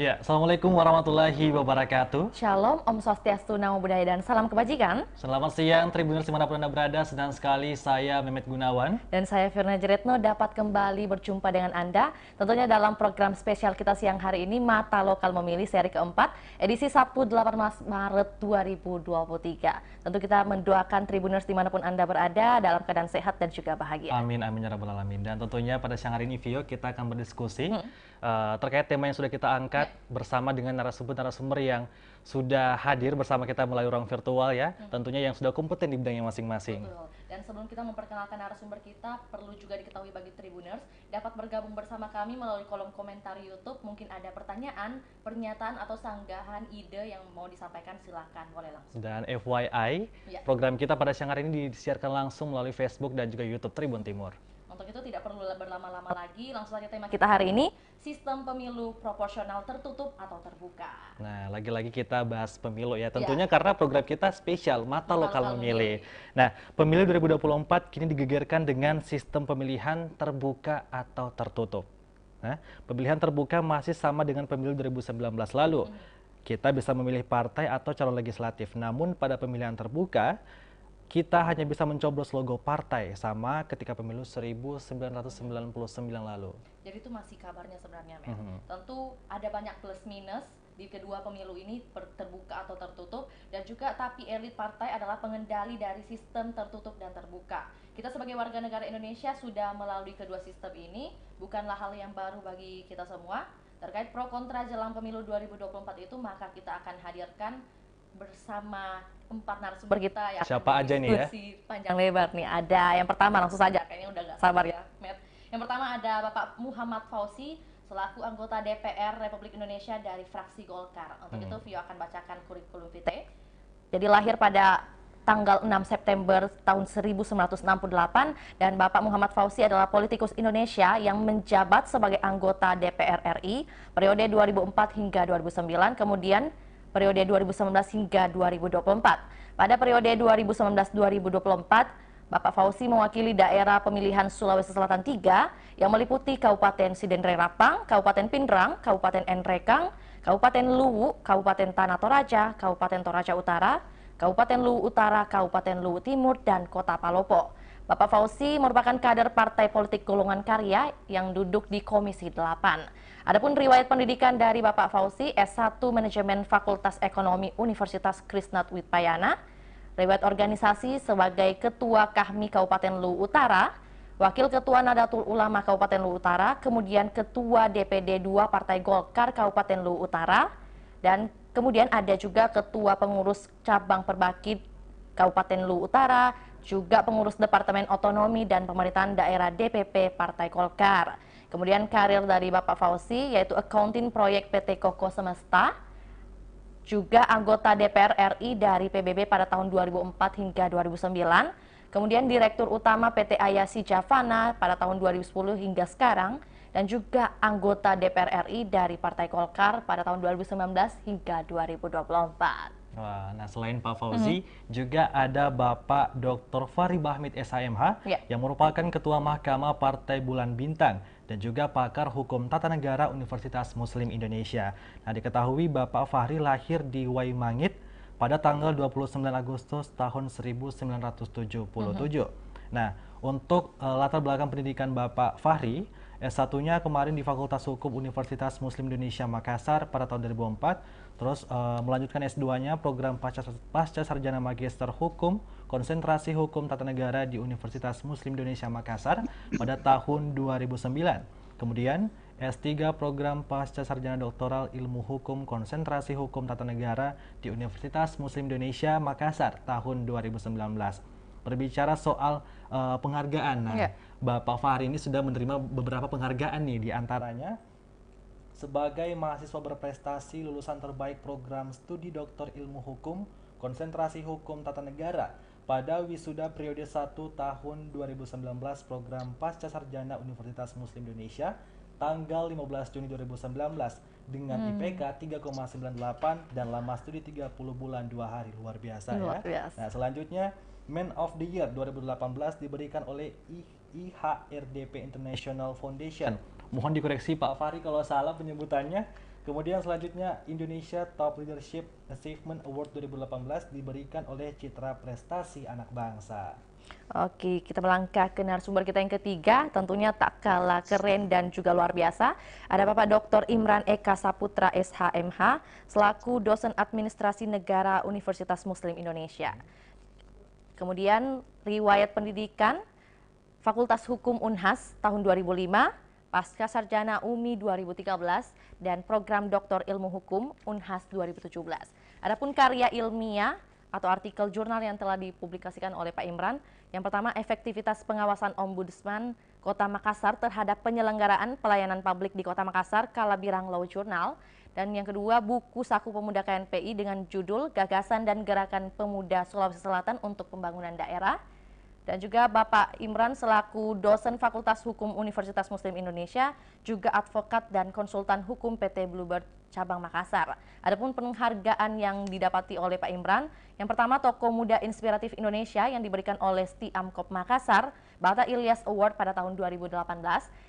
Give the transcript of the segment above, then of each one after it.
Ya, Assalamualaikum warahmatullahi wabarakatuh. Shalom, Om Swastiastu, Namo Buddhaya, dan salam kebajikan. Selamat siang, Tribuners dimanapun Anda berada. Senang sekali saya Mehmet Gunawan. Dan saya Firna Jeretno dapat kembali berjumpa dengan Anda. Tentunya dalam program spesial kita siang hari ini, Mata Lokal Memilih seri keempat, edisi Sabtu 18 Maret 2023. Tentu kita mendoakan Tribuners dimanapun Anda berada dalam keadaan sehat dan juga bahagia. Amin, amin ya rabbal alamin. Dan tentunya pada siang hari ini, Vio, kita akan berdiskusi terkait tema yang sudah kita angkat bersama dengan narasumber-narasumber yang sudah hadir bersama kita melalui ruang virtual ya. Tentunya yang sudah kompeten di bidangnya masing-masing. Betul. Dan sebelum kita memperkenalkan narasumber kita, perlu juga diketahui bagi Tribuners dapat bergabung bersama kami melalui kolom komentar YouTube. Mungkin ada pertanyaan, pernyataan atau sanggahan, ide yang mau disampaikan, silahkan, boleh langsung. Dan FYI, program kita pada siang hari ini disiarkan langsung melalui Facebook dan juga YouTube Tribun Timur. Untuk itu tidak perlu berlama-lama lagi, langsung saja tema kita hari ini, sistem pemilu proporsional tertutup atau terbuka. Nah, lagi-lagi kita bahas pemilu ya, tentunya karena program kita spesial, Mata Lokal Memilih. Nah, pemilu 2024 kini digegerkan dengan sistem pemilihan terbuka atau tertutup. Nah, pemilihan terbuka masih sama dengan pemilu 2019 lalu. Kita bisa memilih partai atau calon legislatif, namun pada pemilihan terbuka, kita hanya bisa mencoblos logo partai sama ketika pemilu 1999 lalu. Jadi itu masih kabarnya sebenarnya, Tentu ada banyak plus minus di kedua pemilu ini, terbuka atau tertutup, dan juga tapi elit partai adalah pengendali dari sistem tertutup dan terbuka. Kita sebagai warga negara Indonesia sudah melalui kedua sistem ini, bukanlah hal yang baru bagi kita semua. Terkait pro kontra jelang pemilu 2024 itu, maka kita akan hadirkan bersama 4 narasumber kita ya. Siapa aja nih ya? Panjang lebar nih. Ada yang pertama, langsung saja, kayaknya udah gak sabar ya, Matt. Yang pertama ada Bapak Muhammad Fauzi selaku anggota DPR Republik Indonesia dari fraksi Golkar. Untuk itu Vio akan bacakan kurikulum vitae. Jadi lahir pada tanggal 6 September tahun 1968 dan Bapak Muhammad Fauzi adalah politikus Indonesia yang menjabat sebagai anggota DPR RI periode 2004 hingga 2009, kemudian periode 2019 hingga 2024. Pada periode 2019-2024, Bapak Fauzi mewakili daerah pemilihan Sulawesi Selatan 3 yang meliputi Kabupaten Sidenreng Rapang, Kabupaten Pindrang, Kabupaten Nrekang, Kabupaten Luwu, Kabupaten Tanah Toraja, Kabupaten Toraja Utara, Kabupaten Luwu Utara, Kabupaten Luwu Timur, dan Kota Palopo. Bapak Fauzi merupakan kader Partai Politik Golongan Karya yang duduk di Komisi 8. Adapun riwayat pendidikan dari Bapak Fauzi, S1 Manajemen Fakultas Ekonomi Universitas Krisnadwitpayana, riwayat organisasi sebagai Ketua Kahmi Kabupaten Luwu Utara, Wakil Ketua Nadatul Ulama Kabupaten Luwu Utara, kemudian Ketua DPD 2 Partai Golkar Kabupaten Luwu Utara, dan kemudian ada juga Ketua Pengurus Cabang Perbakid Kabupaten Luwu Utara, juga pengurus Departemen Otonomi dan Pemerintahan Daerah DPP Partai Golkar. Kemudian karir dari Bapak Fauzi yaitu accounting proyek PT Koko Semesta, juga anggota DPR RI dari PBB pada tahun 2004 hingga 2009, kemudian Direktur Utama PT Ayasi Javana pada tahun 2010 hingga sekarang, dan juga anggota DPR RI dari Partai Golkar pada tahun 2019 hingga 2024. Wah, nah selain Pak Fauzi, juga ada Bapak Dr. Fahri Bahmid SHMH yang merupakan Ketua Mahkamah Partai Bulan Bintang dan juga pakar hukum tata negara Universitas Muslim Indonesia. Nah, diketahui Bapak Fahri lahir di Waimangit pada tanggal 29 Agustus tahun 1977. Nah, untuk latar belakang pendidikan Bapak Fahri, S1-nya kemarin di Fakultas Hukum Universitas Muslim Indonesia Makassar pada tahun 2004. Terus melanjutkan S2-nya program Pasca Sarjana Magister Hukum, konsentrasi Hukum Tata Negara di Universitas Muslim Indonesia Makassar pada tahun 2009. Kemudian S3 program Pasca Sarjana Doktoral Ilmu Hukum, konsentrasi Hukum Tata Negara di Universitas Muslim Indonesia Makassar tahun 2019. Berbicara soal penghargaan, Bapak Fahri ini sudah menerima beberapa penghargaan nih, diantaranya sebagai mahasiswa berprestasi lulusan terbaik program studi Doktor Ilmu Hukum, konsentrasi Hukum Tata Negara pada wisuda periode 1 tahun 2019 program Pasca Sarjana Universitas Muslim Indonesia tanggal 15 Juni 2019 dengan IPK 3,98 dan lama studi 30 bulan 2 hari. Luar biasa Luar ya. biasa. Nah, selanjutnya Man of the Year 2018 diberikan oleh IHRDP International Foundation. Mohon dikoreksi Pak Fahri kalau salah penyebutannya. Kemudian selanjutnya Indonesia Top Leadership Achievement Award 2018 diberikan oleh Citra Prestasi Anak Bangsa. Oke, kita melangkah ke narasumber kita yang ketiga, tentunya tak kalah keren dan juga luar biasa. Ada Bapak Dr. Imran Eka Saputra SHMH, selaku dosen administrasi negara Universitas Muslim Indonesia. Kemudian riwayat pendidikan, Fakultas Hukum Unhas tahun 2005, Pasca Sarjana UMI 2013, dan Program Doktor Ilmu Hukum Unhas 2017. Adapun karya ilmiah atau artikel jurnal yang telah dipublikasikan oleh Pak Imran, yang pertama efektivitas pengawasan Ombudsman Kota Makassar terhadap penyelenggaraan pelayanan publik di Kota Makassar, Kalabirang Law Journal, dan yang kedua buku Saku Pemuda KNPI dengan judul Gagasan dan Gerakan Pemuda Sulawesi Selatan untuk Pembangunan Daerah. Dan juga Bapak Imran selaku dosen Fakultas Hukum Universitas Muslim Indonesia, juga advokat dan konsultan hukum PT Bluebird Cabang Makassar. Adapun penghargaan yang didapati oleh Pak Imran, yang pertama Tokoh Muda Inspiratif Indonesia yang diberikan oleh Stiamkop Makassar, Bata Ilyas Award pada tahun 2018.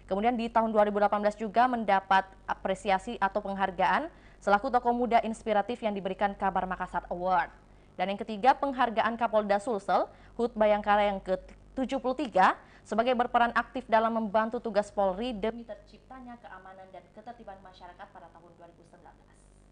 Kemudian di tahun 2018 juga mendapat apresiasi atau penghargaan selaku Tokoh Muda Inspiratif yang diberikan Kabar Makassar Award. Dan yang ketiga, penghargaan Kapolda Sulsel, HUT Bayangkara yang ke-73, sebagai berperan aktif dalam membantu tugas Polri demi terciptanya keamanan dan ketertiban masyarakat pada tahun 2019.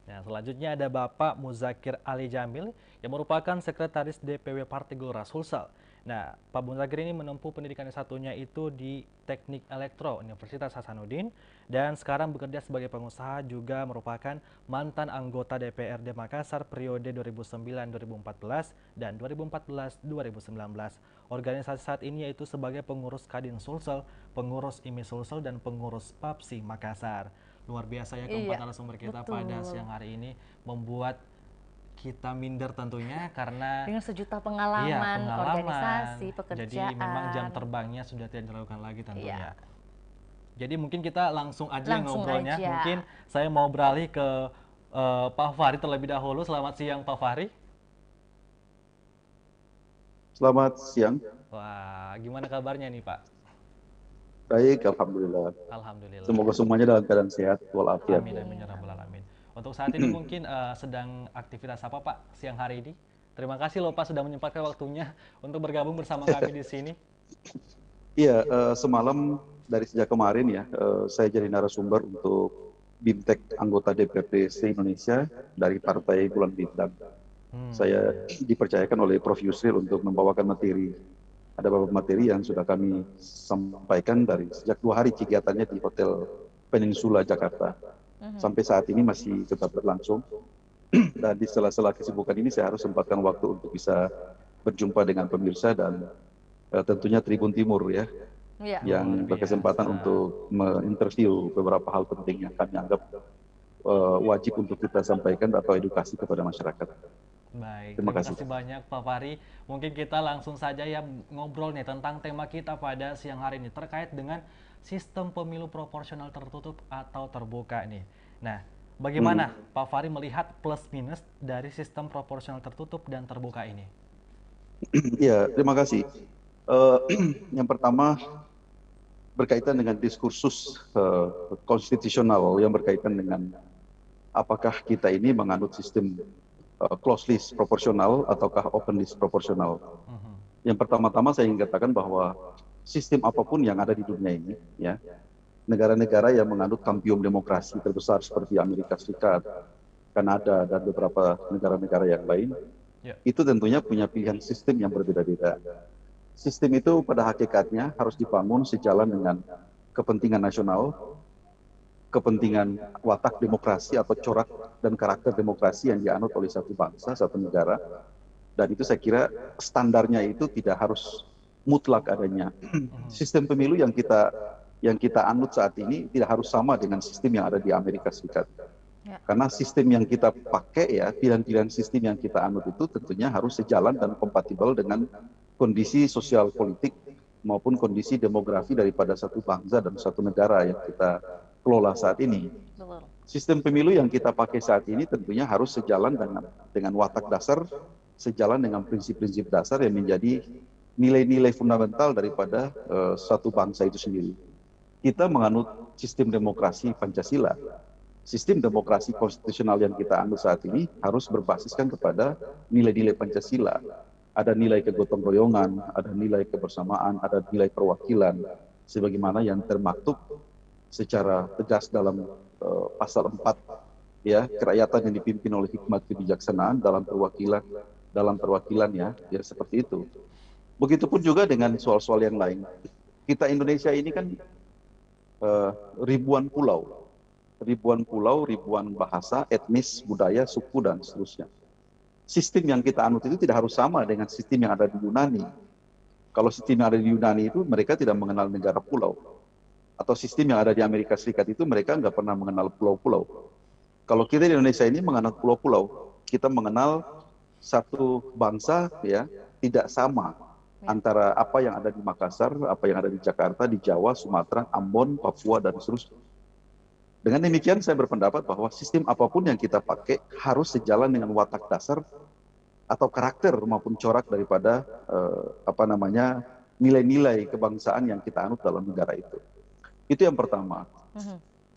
Nah, selanjutnya ada Bapak Muzakir Ali Jamil, yang merupakan Sekretaris DPW Partai Gelora Sulsel. Nah, Pak Muzakir ini menempuh pendidikan S1-nya itu di Teknik Elektro Universitas Hasanuddin, dan sekarang bekerja sebagai pengusaha, juga merupakan mantan anggota DPRD Makassar periode 2009-2014 dan 2014-2019. Organisasi saat ini yaitu sebagai pengurus Kadin Sulsel, pengurus IMI Sulsel, dan pengurus PAPSI Makassar. Luar biasa ya keempat narasumber kita pada siang hari ini, membuat kita minder tentunya karena dengan sejuta pengalaman, organisasi, pekerjaan. Jadi memang jam terbangnya sudah tidak dilakukan lagi tentunya. Jadi mungkin kita langsung aja ngobrolnya. Mungkin saya mau beralih ke Pak Fahri terlebih dahulu. Selamat siang Pak Fahri. Selamat siang. Wah, gimana kabarnya nih Pak? Baik, alhamdulillah. Alhamdulillah. Semoga semuanya dalam keadaan sehat walafiat. Amin amin ya rabbal alamin. Untuk saat ini mungkin sedang aktivitas apa Pak siang hari ini? Terima kasih loh Pak sudah menyempatkan waktunya untuk bergabung bersama kami di sini. Iya, semalam dari sejak kemarin ya, saya jadi narasumber untuk BIMTEK anggota DPRD se-Indonesia dari Partai Bulan Bintang. Saya dipercayakan oleh Prof. Yusril untuk membawakan materi. Ada beberapa materi yang sudah kami sampaikan dari sejak 2 hari kegiatannya di Hotel Peninsula Jakarta. Sampai saat ini masih tetap berlangsung. Dan di sela-sela kesibukan ini saya harus sempatkan waktu untuk bisa berjumpa dengan pemirsa dan tentunya Tribun Timur ya, yang berkesempatan untuk menginterview beberapa hal penting yang kami anggap wajib untuk kita sampaikan atau edukasi kepada masyarakat. Baik, terima kasih banyak Pak Fahri. Mungkin kita langsung saja ya ngobrol nih tentang tema kita pada siang hari ini terkait dengan sistem pemilu proporsional tertutup atau terbuka nih. Nah, bagaimana Pak Fahri melihat plus minus dari sistem proporsional tertutup dan terbuka ini? Ya, terima kasih. Yang pertama berkaitan dengan diskursus konstitusional yang berkaitan dengan apakah kita ini menganut sistem closed list proporsional ataukah open list proporsional. Yang pertama-tama saya ingin katakan bahwa sistem apapun yang ada di dunia ini, ya, negara-negara yang menganut kampium demokrasi terbesar seperti Amerika Serikat, Kanada, dan beberapa negara-negara yang lain, itu tentunya punya pilihan sistem yang berbeda-beda. Sistem itu pada hakikatnya harus dibangun sejalan dengan kepentingan nasional, kepentingan watak demokrasi atau corak dan karakter demokrasi yang dianut oleh satu bangsa, satu negara. Dan itu saya kira standarnya itu tidak harus mutlak adanya. Sistem pemilu yang kita anut saat ini tidak harus sama dengan sistem yang ada di Amerika Serikat. Karena sistem yang kita pakai ya, pilihan-pilihan sistem yang kita anut itu tentunya harus sejalan dan kompatibel dengan kondisi sosial politik maupun kondisi demografi daripada satu bangsa dan satu negara yang kita kelola saat ini. Sistem pemilu yang kita pakai saat ini tentunya harus sejalan dengan watak dasar, sejalan dengan prinsip-prinsip dasar yang menjadi nilai-nilai fundamental daripada suatu bangsa itu sendiri. Kita menganut sistem demokrasi Pancasila. Sistem demokrasi konstitusional yang kita anut saat ini harus berbasiskan kepada nilai-nilai Pancasila. Ada nilai kegotong royongan, ada nilai kebersamaan, ada nilai perwakilan, sebagaimana yang termaktub secara tegas dalam pasal 4, ya, kerakyatan yang dipimpin oleh hikmat kebijaksanaan dalam perwakilan ya seperti itu. Begitupun juga dengan soal-soal yang lain. Kita Indonesia ini kan ribuan pulau, ribuan bahasa, etnis, budaya, suku dan seterusnya. Sistem yang kita anut itu tidak harus sama dengan sistem yang ada di Yunani. Kalau sistem yang ada di Yunani itu mereka tidak mengenal negara pulau. Atau sistem yang ada di Amerika Serikat itu mereka nggak pernah mengenal pulau-pulau. Kalau kita di Indonesia ini mengenal pulau-pulau, kita mengenal satu bangsa ya, tidak sama antara apa yang ada di Makassar, apa yang ada di Jakarta, di Jawa, Sumatera, Ambon, Papua dan seterusnya. Dengan demikian saya berpendapat bahwa sistem apapun yang kita pakai harus sejalan dengan watak dasar atau karakter maupun corak daripada nilai-nilai kebangsaan yang kita anut dalam negara itu. Itu yang pertama.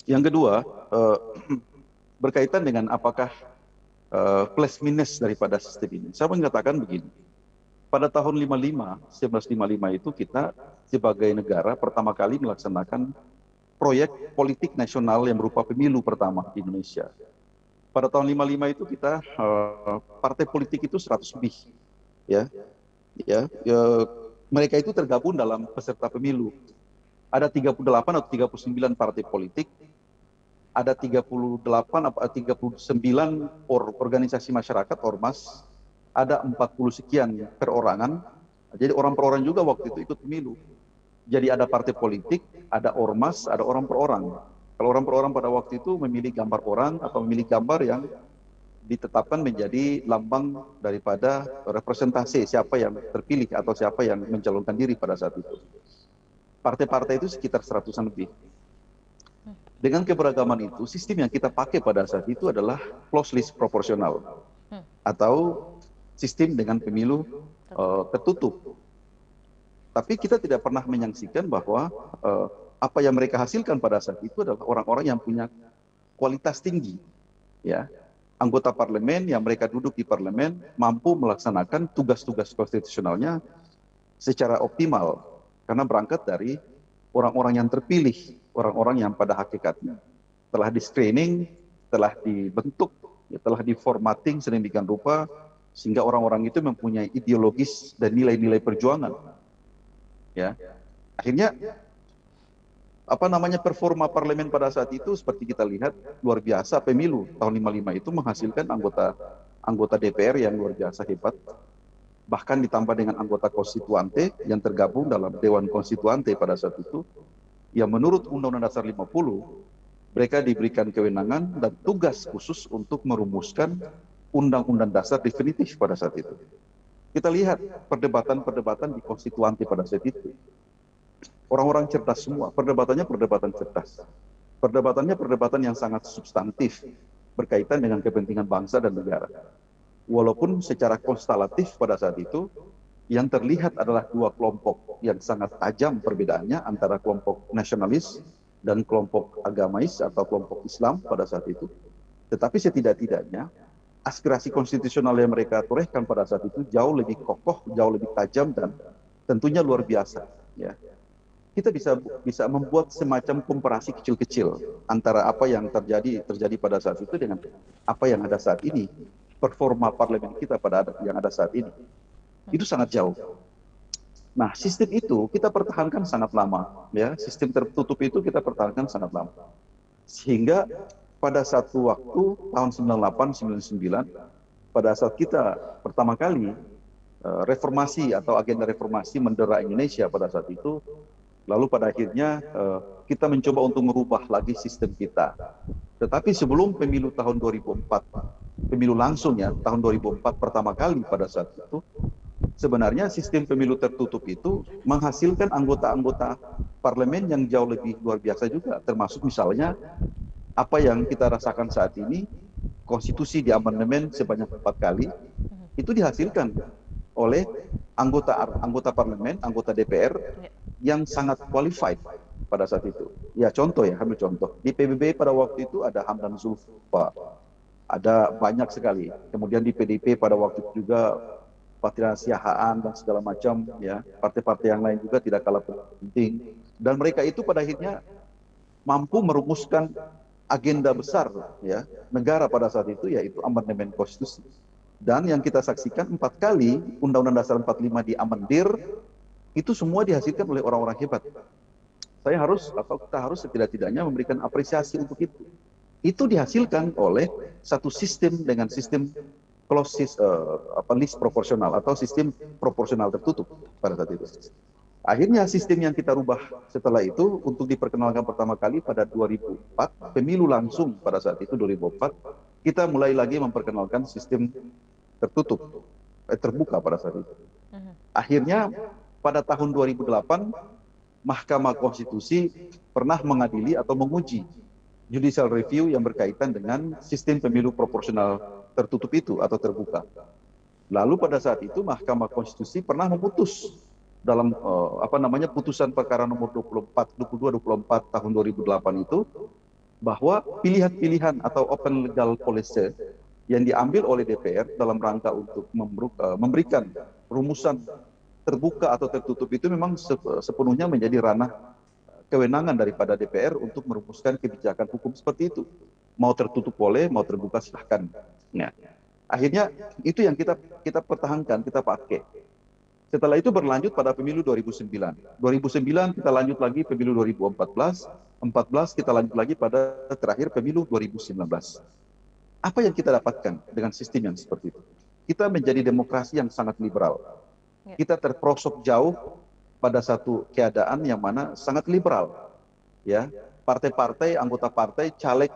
Yang kedua, berkaitan dengan apakah plus minus daripada sistem ini. Saya mengatakan begini, pada tahun 1955 itu kita sebagai negara pertama kali melaksanakan proyek politik nasional yang berupa pemilu pertama di Indonesia. Pada tahun 55 itu kita partai politik itu 100 lebih, mereka itu tergabung dalam peserta pemilu. Ada 38 atau 39 partai politik, ada 38 atau 39 organisasi masyarakat, ormas, ada 40 sekian perorangan. Jadi orang per orang juga waktu itu ikut pemilu. Jadi ada partai politik, ada ormas, ada orang per orang. Kalau orang per orang pada waktu itu memilih gambar orang atau memilih gambar yang ditetapkan menjadi lambang daripada representasi siapa yang terpilih atau siapa yang mencalonkan diri pada saat itu. Partai-partai itu sekitar 100-an lebih. Dengan keberagaman itu, sistem yang kita pakai pada saat itu adalah closed list proporsional atau sistem dengan pemilu tertutup. Tapi kita tidak pernah menyaksikan bahwa apa yang mereka hasilkan pada saat itu adalah orang-orang yang punya kualitas tinggi, ya, anggota parlemen yang mereka duduk di parlemen mampu melaksanakan tugas-tugas konstitusionalnya secara optimal. Karena berangkat dari orang-orang yang terpilih, orang-orang yang pada hakikatnya telah di-screening, telah dibentuk, telah diformatting sedemikian rupa, sehingga orang-orang itu mempunyai ideologis dan nilai-nilai perjuangan. Ya, akhirnya performa parlemen pada saat itu seperti kita lihat luar biasa. Pemilu tahun 55 itu menghasilkan anggota DPR yang luar biasa hebat. Bahkan ditambah dengan anggota konstituante yang tergabung dalam Dewan Konstituante pada saat itu, yang menurut Undang-Undang Dasar 50, mereka diberikan kewenangan dan tugas khusus untuk merumuskan Undang-Undang Dasar definitif pada saat itu. Kita lihat perdebatan-perdebatan di konstituante pada saat itu. Orang-orang cerdas semua, perdebatannya perdebatan cerdas. Perdebatan yang sangat substantif, berkaitan dengan kepentingan bangsa dan negara. Walaupun secara konstelatif pada saat itu, yang terlihat adalah dua kelompok yang sangat tajam perbedaannya antara kelompok nasionalis dan kelompok agamais atau kelompok Islam pada saat itu. Tetapi setidak-tidaknya, aspirasi konstitusional yang mereka torehkan pada saat itu jauh lebih kokoh, jauh lebih tajam dan tentunya luar biasa. Ya. Kita bisa membuat semacam komparasi kecil-kecil antara apa yang terjadi pada saat itu dengan apa yang ada saat ini. Performa parlemen kita yang ada saat ini itu sangat jauh. Nah, sistem itu kita pertahankan sangat lama, ya. Sistem tertutup itu kita pertahankan sangat lama, sehingga pada satu waktu tahun 98-99, pada saat kita pertama kali reformasi atau agenda reformasi mendera Indonesia pada saat itu, lalu pada akhirnya kita mencoba untuk merubah lagi sistem kita. Tetapi sebelum pemilu tahun 2004, pemilu langsung ya, tahun 2004 pertama kali pada saat itu, sebenarnya sistem pemilu tertutup itu menghasilkan anggota-anggota parlemen yang jauh lebih luar biasa juga, termasuk misalnya apa yang kita rasakan saat ini, konstitusi diamandemen sebanyak 4 kali, itu dihasilkan oleh anggota parlemen, anggota DPR yang sangat qualified pada saat itu. Ya contoh ya, ambil contoh. Di PBB pada waktu itu ada Hamdan Zulfa, ada banyak sekali. Kemudian di PDIP pada waktu itu juga Patrialia Siahaan dan segala macam, ya, partai-partai yang lain juga tidak kalah penting. Dan mereka itu pada akhirnya mampu merumuskan agenda besar, ya, negara pada saat itu, yaitu amandemen konstitusi. Dan yang kita saksikan 4 kali Undang-Undang Dasar 45 diamandir, itu semua dihasilkan oleh orang-orang hebat. Saya harus, atau kita harus setidak-tidaknya memberikan apresiasi untuk itu. Itu dihasilkan oleh satu sistem dengan sistem list proporsional atau sistem proporsional tertutup pada saat itu. Akhirnya sistem yang kita rubah setelah itu untuk diperkenalkan pertama kali pada 2004, pemilu langsung pada saat itu 2004, kita mulai lagi memperkenalkan sistem terbuka pada saat itu. Akhirnya pada tahun 2008, Mahkamah Konstitusi pernah mengadili atau menguji judicial review yang berkaitan dengan sistem pemilu proporsional tertutup itu atau terbuka. Lalu pada saat itu Mahkamah Konstitusi pernah memutus dalam putusan perkara nomor 22-24 tahun 2008 itu, bahwa pilihan-pilihan atau open legal policy yang diambil oleh DPR dalam rangka untuk memberikan rumusan terbuka atau tertutup itu memang sepenuhnya menjadi ranah kewenangan daripada DPR untuk merumuskan kebijakan hukum seperti itu. Mau tertutup boleh, mau terbuka silahkan. Nah, akhirnya itu yang kita pertahankan, kita pakai. Setelah itu berlanjut pada pemilu 2009. 2009 kita lanjut lagi pemilu 2014. 14 kita lanjut lagi pada terakhir pemilu 2019. Apa yang kita dapatkan dengan sistem yang seperti itu? Kita menjadi demokrasi yang sangat liberal. Kita terperosok jauh pada satu keadaan yang mana sangat liberal. Ya, partai-partai, anggota partai, caleg,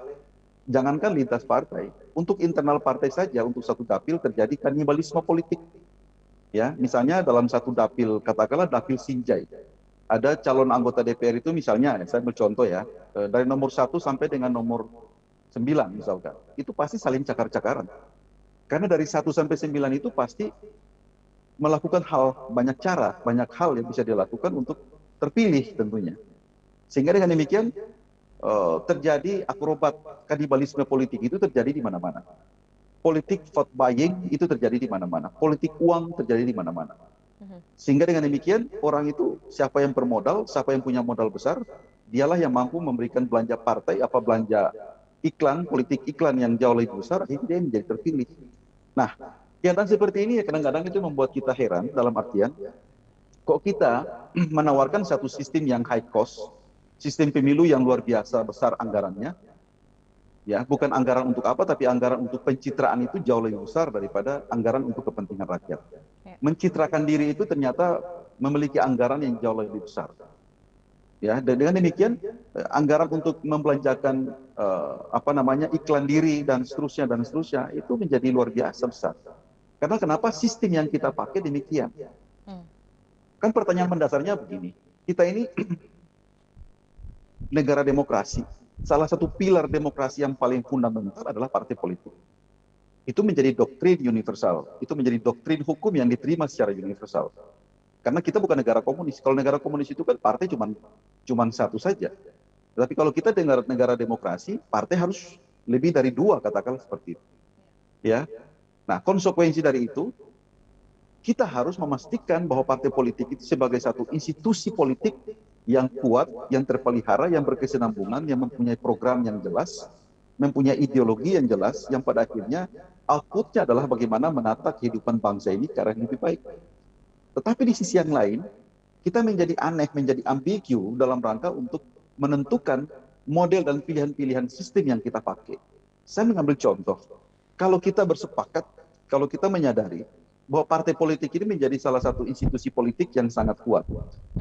jangankan lintas partai, untuk internal partai saja, untuk satu dapil terjadi kanibalisme politik. Ya, misalnya dalam satu dapil, katakanlah dapil Sinjai, ada calon anggota DPR itu misalnya, saya ambil contoh ya, dari nomor 1 sampai dengan nomor 9 misalkan, itu pasti saling cakar-cakaran. Karena dari 1 sampai 9 itu pasti melakukan banyak cara, banyak hal yang bisa dilakukan untuk terpilih tentunya. Sehingga dengan demikian terjadi akrobat kanibalisme politik itu terjadi di mana-mana. Politik vote buying itu terjadi di mana-mana. Politik uang terjadi di mana-mana. Sehingga dengan demikian orang itu siapa yang bermodal, siapa yang punya modal besar, dialah yang mampu memberikan belanja partai, belanja iklan, politik iklan yang jauh lebih besar, akhirnya dia menjadi terpilih. Nah, keadaan seperti ini kadang-kadang itu membuat kita heran dalam artian, kok kita menawarkan satu sistem yang high cost, sistem pemilu yang luar biasa besar anggarannya, ya bukan anggaran untuk apa, tapi anggaran untuk pencitraan itu jauh lebih besar daripada anggaran untuk kepentingan rakyat. Mencitrakan diri itu ternyata memiliki anggaran yang jauh lebih besar. Ya, dan dengan demikian anggaran untuk membelanjakan iklan diri dan seterusnya itu menjadi luar biasa besar. Karena kenapa sistem yang kita pakai demikian? Kan pertanyaan mendasarnya begini, kita ini negara demokrasi, salah satu pilar demokrasi yang paling fundamental adalah partai politik. Itu menjadi doktrin universal, itu menjadi doktrin hukum yang diterima secara universal. Karena kita bukan negara komunis. Kalau negara komunis itu kan partai cuma satu saja. Tapi kalau kita negara demokrasi, partai harus lebih dari 2, katakanlah seperti itu. Ya. Nah, konsekuensi dari itu, kita harus memastikan bahwa partai politik itu sebagai satu institusi politik yang kuat, yang terpelihara, yang berkesinambungan, yang mempunyai program yang jelas, mempunyai ideologi yang jelas, yang pada akhirnya outputnya adalah bagaimana menata kehidupan bangsa ini ke arah yang lebih baik. Tetapi di sisi yang lain, kita menjadi aneh, menjadi ambigu dalam rangka untuk menentukan model dan pilihan-pilihan sistem yang kita pakai. Saya mengambil contoh, kalau kita bersepakat, kalau kita menyadari bahwa partai politik ini menjadi salah satu institusi politik yang sangat kuat.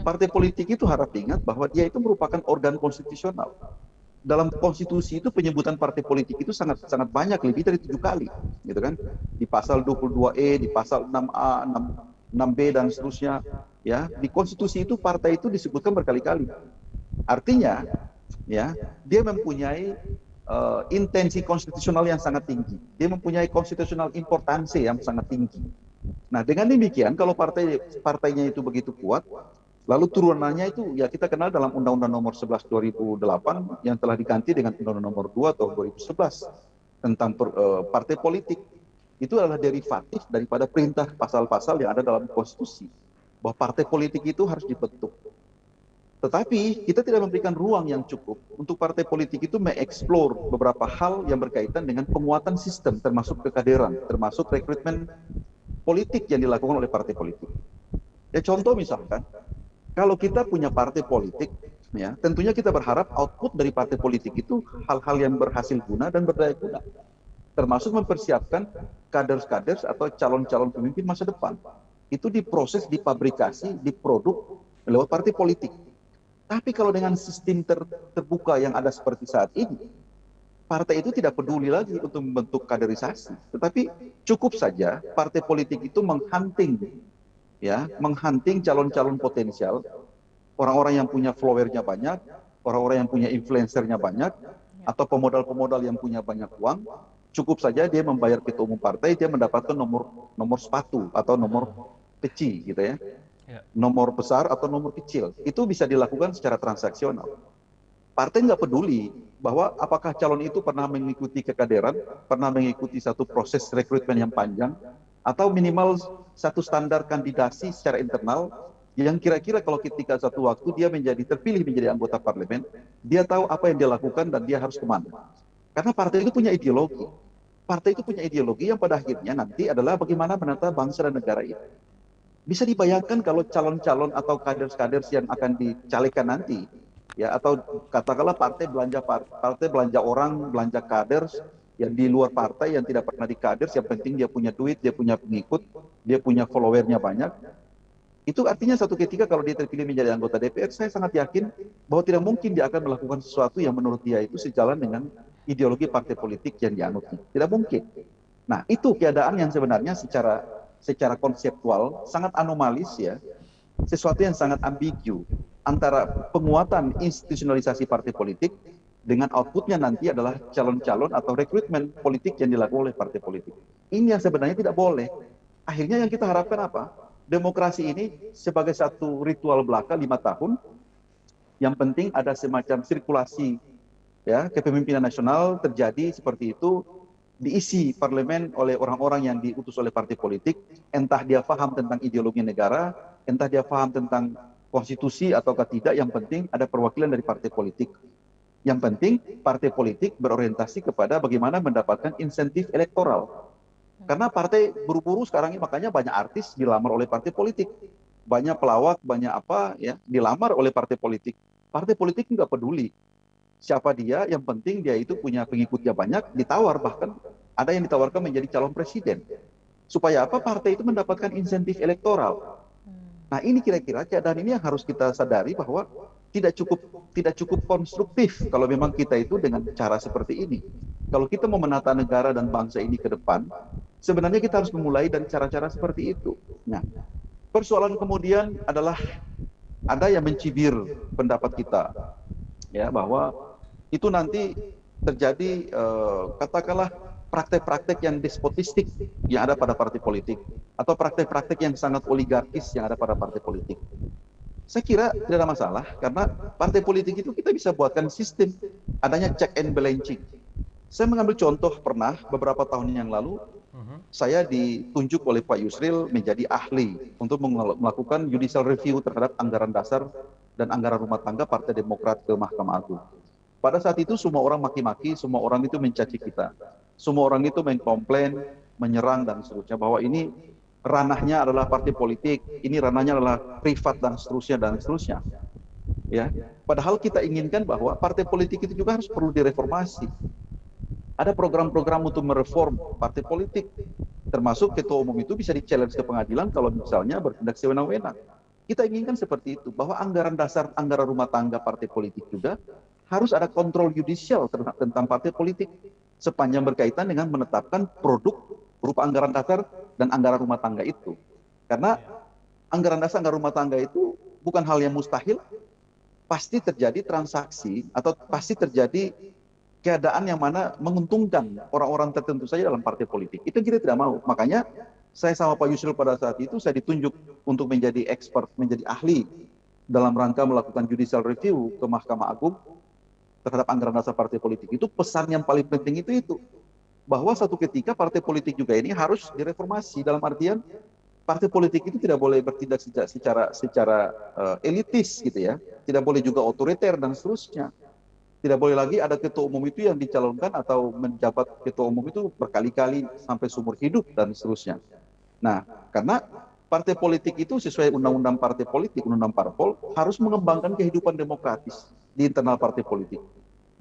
Partai politik itu harap ingat bahwa dia itu merupakan organ konstitusional. Dalam konstitusi itu penyebutan partai politik itu sangat banyak, lebih dari 7 kali, gitu kan? Di pasal 22E, di pasal 6A, 6B dan seterusnya, ya. Di konstitusi itu partai itu disebutkan berkali-kali. Artinya, ya, dia mempunyai intensi konstitusional yang sangat tinggi. Dia mempunyai konstitusional importansi yang sangat tinggi. Nah, dengan demikian kalau partainya itu begitu kuat, lalu turunannya itu ya kita kenal dalam Undang-Undang Nomor 11 2008 yang telah diganti dengan Undang-Undang Nomor 2 tahun 2011 tentang partai politik. Itu adalah derivatif daripada perintah pasal-pasal yang ada dalam konstitusi bahwa partai politik itu harus dibentuk. Tetapi kita tidak memberikan ruang yang cukup untuk partai politik itu mengeksplor beberapa hal yang berkaitan dengan penguatan sistem, termasuk kekaderan, termasuk rekrutmen politik yang dilakukan oleh partai politik. Ya contoh misalkan, kalau kita punya partai politik, ya tentunya kita berharap output dari partai politik itu hal-hal yang berhasil guna dan berdaya guna, termasuk mempersiapkan kader-kader atau calon-calon pemimpin masa depan. Itu diproses, dipabrikasi, diproduk lewat partai politik. Tapi kalau dengan sistem terbuka yang ada seperti saat ini, partai itu tidak peduli lagi untuk membentuk kaderisasi, tetapi cukup saja partai politik itu menghunting calon-calon potensial, orang-orang yang punya followernya banyak, orang-orang yang punya influencernya banyak, atau pemodal-pemodal yang punya banyak uang. Cukup saja dia membayar ketua umum partai, dia mendapatkan nomor sepatu atau nomor peci gitu ya. Nomor besar atau nomor kecil, itu bisa dilakukan secara transaksional. Partai nggak peduli bahwa apakah calon itu pernah mengikuti kekaderan, pernah mengikuti satu proses rekrutmen yang panjang, atau minimal satu standar kandidasi secara internal yang kira-kira kalau ketika satu waktu dia terpilih menjadi anggota parlemen, dia tahu apa yang dia lakukan dan dia harus kemana. Karena partai itu punya ideologi. Partai itu punya ideologi yang pada akhirnya nanti adalah bagaimana menata bangsa dan negara ini. Bisa dibayangkan kalau calon-calon atau kader-kader yang akan dicalekkan nanti, ya atau katakanlah partai belanja orang, belanja kader yang di luar partai yang tidak pernah dikader, yang penting dia punya duit, dia punya pengikut, dia punya followernya banyak. Itu artinya satu ketika kalau dia terpilih menjadi anggota DPR, saya sangat yakin bahwa tidak mungkin dia akan melakukan sesuatu yang menurut dia itu sejalan dengan ideologi partai politik yang dianutnya. Tidak mungkin. Nah, itu keadaan yang sebenarnya secara konseptual sangat anomalis ya, sesuatu yang sangat ambigu antara penguatan institusionalisasi partai politik dengan outputnya nanti adalah calon-calon atau rekrutmen politik yang dilakukan oleh partai politik. Ini yang sebenarnya tidak boleh. Akhirnya yang kita harapkan apa? Demokrasi ini sebagai satu ritual belaka 5 tahun, yang penting ada semacam sirkulasi ya kepemimpinan nasional terjadi seperti itu, diisi parlemen oleh orang-orang yang diutus oleh partai politik, entah dia paham tentang ideologi negara, entah dia paham tentang konstitusi ataukah tidak, yang penting ada perwakilan dari partai politik. Yang penting partai politik berorientasi kepada bagaimana mendapatkan insentif elektoral. Karena partai buru-buru sekarang ini, makanya banyak artis dilamar oleh partai politik. Banyak pelawak, banyak apa ya dilamar oleh partai politik. Partai politik nggak peduli siapa dia, yang penting dia itu punya pengikutnya banyak, ditawar, bahkan ada yang ditawarkan menjadi calon presiden. Supaya apa? Partai itu mendapatkan insentif elektoral. Nah, ini kira-kira keadaan ini yang harus kita sadari bahwa tidak cukup konstruktif kalau memang kita itu dengan cara seperti ini. Kalau kita mau menata negara dan bangsa ini ke depan, sebenarnya kita harus memulai dari cara-cara seperti itu. Nah, persoalan kemudian adalah ada yang mencibir pendapat kita, ya bahwa itu nanti terjadi katakanlah praktek-praktek yang despotistik yang ada pada partai politik, atau praktek-praktek yang sangat oligarkis yang ada pada partai politik. Saya kira tidak ada masalah, karena partai politik itu kita bisa buatkan sistem adanya check and balancing. Saya mengambil contoh pernah beberapa tahun yang lalu, saya ditunjuk oleh Pak Yusril menjadi ahli untuk melakukan judicial review terhadap anggaran dasar dan anggaran rumah tangga Partai Demokrat ke Mahkamah Agung. Pada saat itu semua orang maki-maki, semua orang itu mencaci kita. Semua orang itu mengkomplain, menyerang dan seterusnya, bahwa ini ranahnya adalah partai politik, ini ranahnya adalah privat dan seterusnya. Ya, padahal kita inginkan bahwa partai politik itu juga harus perlu direformasi. Ada program-program untuk mereform partai politik, termasuk ketua umum itu bisa di-challenge ke pengadilan kalau misalnya bertindak sewenang-wenang. Kita inginkan seperti itu, bahwa anggaran dasar, anggaran rumah tangga partai politik juga harus ada kontrol yudisial tentang partai politik sepanjang berkaitan dengan menetapkan produk berupa anggaran dasar dan anggaran rumah tangga itu. Karena anggaran dasar, anggaran rumah tangga itu bukan hal yang mustahil, pasti terjadi transaksi atau pasti terjadi keadaan yang mana menguntungkan orang-orang tertentu saja dalam partai politik. Itu kita tidak mau. Makanya saya sama Pak Yusril pada saat itu saya ditunjuk untuk menjadi expert, menjadi ahli dalam rangka melakukan judicial review ke Mahkamah Agung terhadap anggaran dasar partai politik. Itu pesan yang paling penting itu bahwa satu ketika partai politik juga ini harus direformasi, dalam artian partai politik itu tidak boleh bertindak secara elitis gitu ya, tidak boleh juga otoriter dan seterusnya. Tidak boleh lagi ada ketua umum itu yang dicalonkan atau menjabat ketua umum itu berkali-kali sampai seumur hidup dan seterusnya. Nah, karena partai politik itu sesuai undang-undang partai politik, undang-undang parpol, harus mengembangkan kehidupan demokratis di internal partai politik.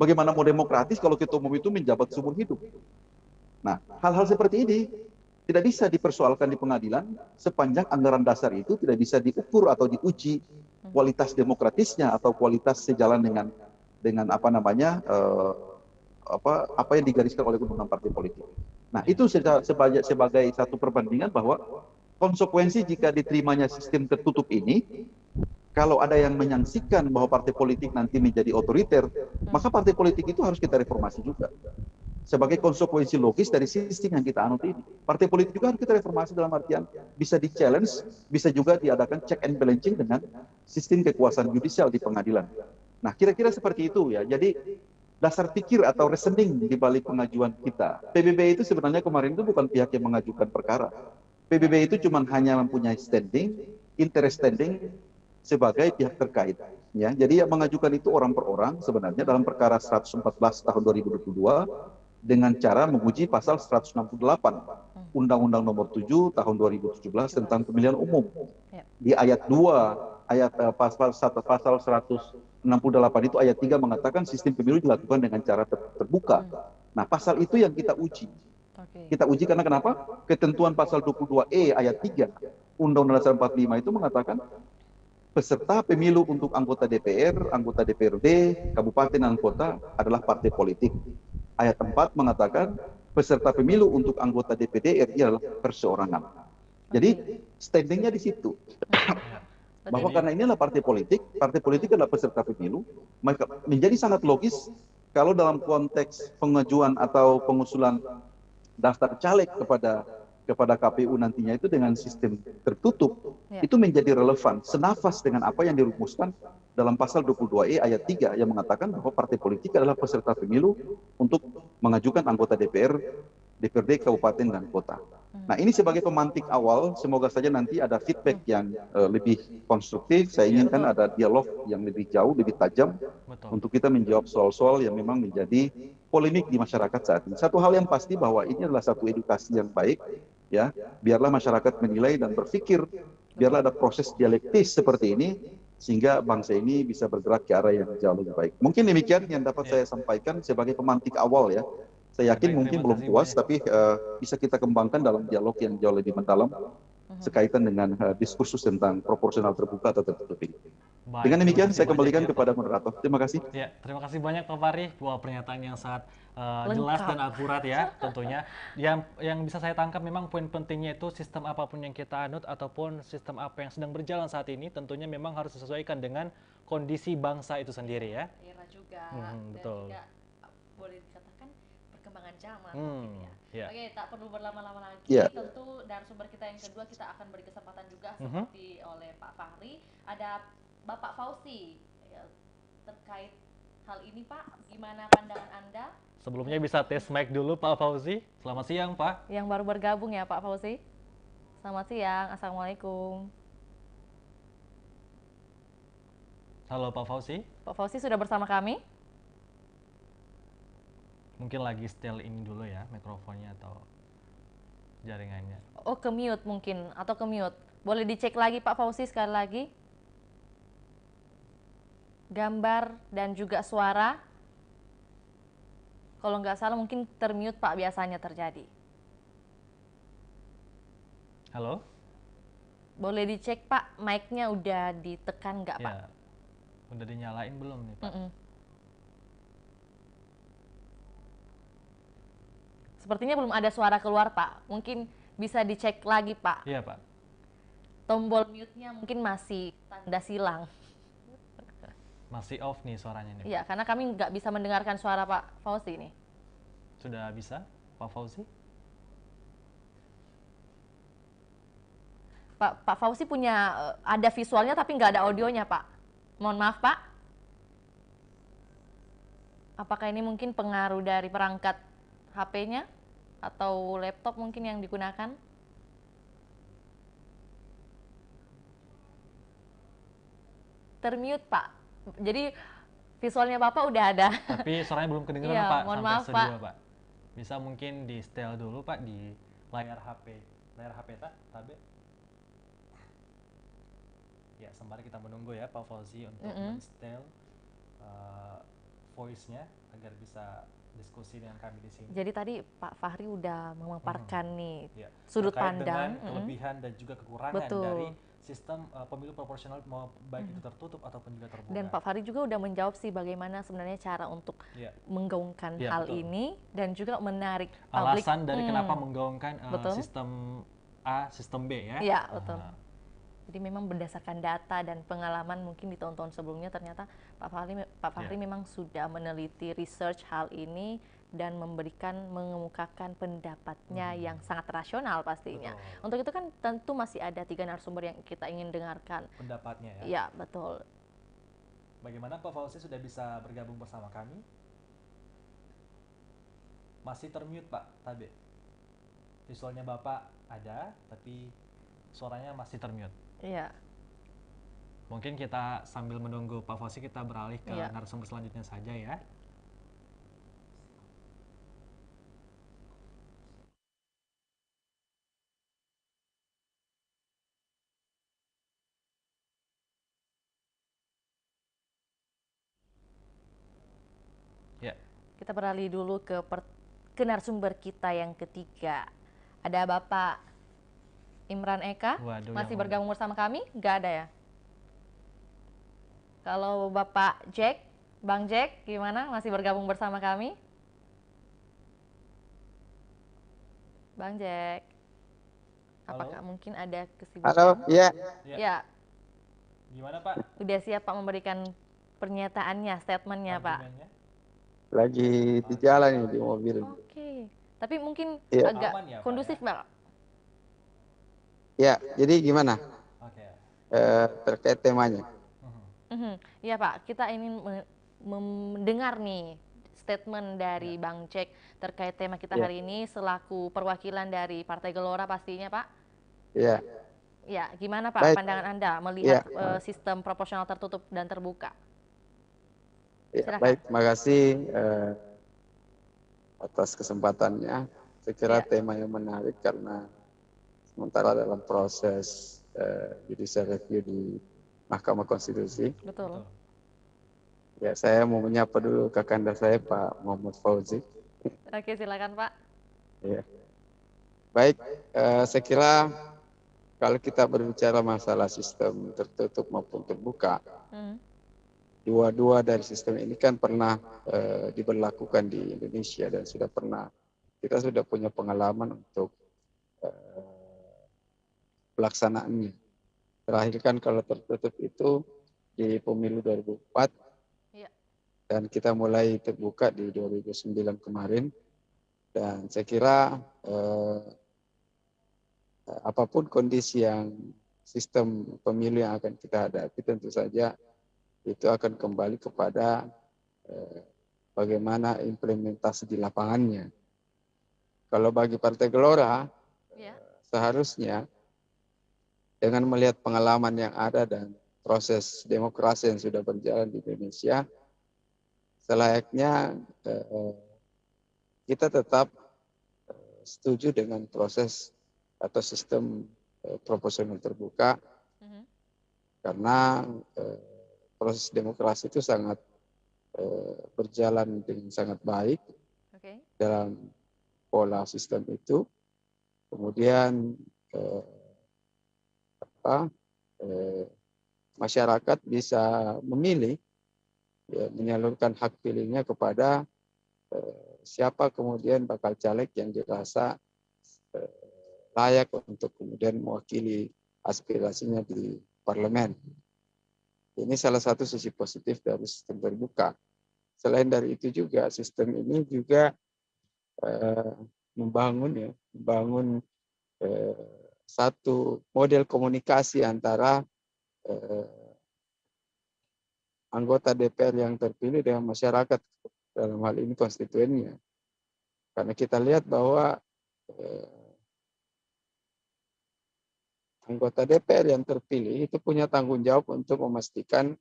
Bagaimana mau demokratis kalau ketua umum itu menjabat seumur hidup? Nah, hal-hal seperti ini tidak bisa dipersoalkan di pengadilan sepanjang anggaran dasar itu tidak bisa diukur atau diuji kualitas demokratisnya atau kualitas sejalan dengan apa namanya apa yang digariskan oleh undang-undang partai politik. Nah, itu sebagai satu perbandingan bahwa konsekuensi jika diterimanya sistem tertutup ini, kalau ada yang menyaksikan bahwa partai politik nanti menjadi otoriter, maka partai politik itu harus kita reformasi juga. Sebagai konsekuensi logis dari sistem yang kita anut ini. Partai politik juga harus kita reformasi dalam artian bisa di-challenge, bisa juga diadakan check and balancing dengan sistem kekuasaan judicial di pengadilan. Nah, kira-kira seperti itu ya. Jadi dasar pikir atau reasoning di balik pengajuan kita. PBB itu sebenarnya kemarin itu bukan pihak yang mengajukan perkara. PBB itu cuma hanya mempunyai standing, interest standing sebagai pihak terkait. Ya, jadi yang mengajukan itu orang per orang sebenarnya dalam perkara 114 tahun 2022 dengan cara menguji pasal 168 Undang-Undang Nomor 7 tahun 2017 tentang pemilihan umum. Di ayat 2, pasal 168 itu ayat 3 mengatakan sistem pemilu dilakukan dengan cara terbuka. Nah, pasal itu yang kita uji. Kita uji karena kenapa? Ketentuan pasal 22E ayat 3 Undang-Undang Dasar 45 itu mengatakan peserta pemilu untuk anggota DPR, anggota DPRD, kabupaten dan kota adalah partai politik. Ayat 4 mengatakan peserta pemilu untuk anggota DPD RI adalah perseorangan. Jadi standingnya di situ. Bahwa karena ini adalah partai politik adalah peserta pemilu, maka menjadi sangat logis kalau dalam konteks pengajuan atau pengusulan daftar caleg kepada KPU nantinya itu dengan sistem tertutup, itu menjadi relevan, senafas dengan apa yang dirumuskan dalam pasal 22E ayat 3 yang mengatakan bahwa partai politik adalah peserta pemilu untuk mengajukan anggota DPR, DPRD, kabupaten, dan kota. Nah, ini sebagai pemantik awal, semoga saja nanti ada feedback yang lebih konstruktif. Saya inginkan ada dialog yang lebih jauh, lebih tajam untuk kita menjawab soal-soal yang memang menjadi polemik di masyarakat saat ini. Satu hal yang pasti bahwa ini adalah satu edukasi yang baik, ya. Biarlah masyarakat menilai dan berpikir, biarlah ada proses dialektis seperti ini, sehingga bangsa ini bisa bergerak ke arah yang jauh lebih baik. Mungkin demikian yang dapat saya sampaikan sebagai pemantik awal ya. Saya yakin mungkin belum puas, tapi bisa kita kembangkan dalam dialog yang jauh lebih mendalam sekaitan dengan diskursus tentang proporsional terbuka atau tertutup ini. Dengan demikian saya kembalikan kepada moderator. Terima kasih. Ya, terima kasih banyak Pak Fahri. Wah, pernyataan yang sangat jelas dan akurat ya tentunya. Yang bisa saya tangkap memang poin pentingnya itu sistem apapun yang kita anut ataupun sistem apa yang sedang berjalan saat ini tentunya memang harus disesuaikan dengan kondisi bangsa itu sendiri ya. Era juga betul. Dan juga boleh dikatakan perkembangan zaman mungkin ya. Oke, tak perlu berlama-lama lagi. Tentu narasumber kita yang kedua kita akan beri kesempatan juga seperti oleh Pak Fahri. Ada Bapak Fauzi ya, terkait hal ini Pak, gimana pandangan Anda? Sebelumnya bisa tes mic dulu Pak Fauzi. Selamat siang Pak. Yang baru bergabung ya Pak Fauzi. Selamat siang, Assalamualaikum. Halo Pak Fauzi. Pak Fauzi sudah bersama kami? Mungkin lagi setel ini dulu ya mikrofonnya atau jaringannya. Oh, ke mute mungkin atau ke mute. Boleh dicek lagi Pak Fauzi sekali lagi. Gambar dan juga suara. Kalau nggak salah mungkin termute Pak, biasanya terjadi. Halo? Boleh dicek Pak, mic-nya udah ditekan nggak Pak? Ya, udah dinyalain belum nih Pak? Sepertinya belum ada suara keluar Pak, mungkin bisa dicek lagi Pak. Iya Pak. Tombol mute-nya mungkin masih tanda silang. Masih off nih suaranya nih. Iya, karena kami nggak bisa mendengarkan suara Pak Fauzi nih. Sudah bisa, Pak Fauzi? Pak Fauzi punya ada visualnya tapi nggak ada audionya, Pak. Mohon maaf, Pak. Apakah ini mungkin pengaruh dari perangkat HP-nya atau laptop mungkin yang digunakan? Termute, Pak. Jadi visualnya Bapak udah ada. Tapi suaranya belum kedengeran Iya, Pak mohon sampai maaf, studio Pak. Pak. Bisa mungkin di setel dulu Pak di layar HP. Layar HP tak? Tabe? Ya, sembari kita menunggu ya Pak Fauzi untuk men-setel voice-nya agar bisa diskusi dengan kami di sini. Jadi tadi Pak Fahri udah memaparkan nih Ya, sudut terkait pandang, dengan kelebihan dan juga kekurangan betul, dari sistem pemilu proporsional mau baik itu tertutup ataupun juga terbuka. dan Pak Fahri juga udah menjawab sih bagaimana sebenarnya cara untuk menggaungkan hal betul. ini dan juga menarik alasan dari kenapa menggaungkan betul, sistem A, sistem B ya. Iya, betul. Jadi memang berdasarkan data dan pengalaman mungkin di tahun-tahun sebelumnya ternyata Pak Fahri memang sudah meneliti research hal ini dan mengemukakan pendapatnya yang sangat rasional pastinya. Betul. Untuk itu kan tentu masih ada 3 narasumber yang kita ingin dengarkan Pendapatnya ya. Iya, betul. Bagaimana Pak Fauzi sudah bisa bergabung bersama kami? Masih termute Pak Tabe. Visualnya Bapak ada, tapi suaranya masih termute. Iya. Mungkin kita sambil menunggu Pak Fauzi kita beralih ke narasumber selanjutnya saja ya. Ya. Kita beralih dulu ke narasumber kita yang ketiga. Ada Bapak Imran Eka. Waduh, masih bergabung bersama kami? Nggak ada ya? Kalau Bapak Jack, Bang Jack, gimana? Masih bergabung bersama kami? Bang Jack, apakah mungkin ada kesibukan? Halo, iya. Ya. Gimana Pak? Udah siap Pak memberikan pernyataannya, statementnya Pak? Lagi di jalan ini, di mobil. Oke. Tapi mungkin Iya. agak Aman ya, Pak, kondusif Pak? Ya, jadi gimana Oke. terkait temanya? Iya Pak, kita ingin mendengar nih statement dari Bang Jack terkait tema kita hari ini selaku perwakilan dari Partai Gelora pastinya Pak. Iya. Ya, gimana Pak Baik. pandangan Anda melihat sistem proporsional tertutup dan terbuka? Ya, baik, terima kasih atas kesempatannya. Saya kira tema yang menarik karena sementara dalam proses judicial review di Mahkamah Konstitusi. Betul. Ya, saya mau menyapa dulu kakanda saya Pak Muhammad Fauzi. Oke, silakan Pak. Ya. Baik, saya kira kalau kita berbicara masalah sistem tertutup maupun terbuka, dua-dua dari sistem ini kan pernah diberlakukan di Indonesia dan kita sudah punya pengalaman untuk pelaksanaannya. Terakhir kan kalau tertutup itu di pemilu 2004 dan kita mulai terbuka di 2009 kemarin. Dan saya kira apapun kondisi yang sistem pemilu yang akan kita hadapi tentu saja itu akan kembali kepada bagaimana implementasi di lapangannya. Kalau bagi Partai Gelora, seharusnya dengan melihat pengalaman yang ada dan proses demokrasi yang sudah berjalan di Indonesia, selayaknya kita tetap setuju dengan proses atau sistem proporsional terbuka, karena proses demokrasi itu sangat berjalan dengan sangat baik dalam pola sistem itu. Kemudian masyarakat bisa memilih, menyalurkan hak pilihnya kepada siapa kemudian bakal caleg yang dirasa layak untuk kemudian mewakili aspirasinya di parlemen. Ini salah satu sisi positif dari sistem terbuka. Selain dari itu juga sistem ini juga membangun satu model komunikasi antara anggota DPR yang terpilih dengan masyarakat, dalam hal ini konstituennya. Karena kita lihat bahwa anggota DPR yang terpilih itu punya tanggung jawab untuk memastikan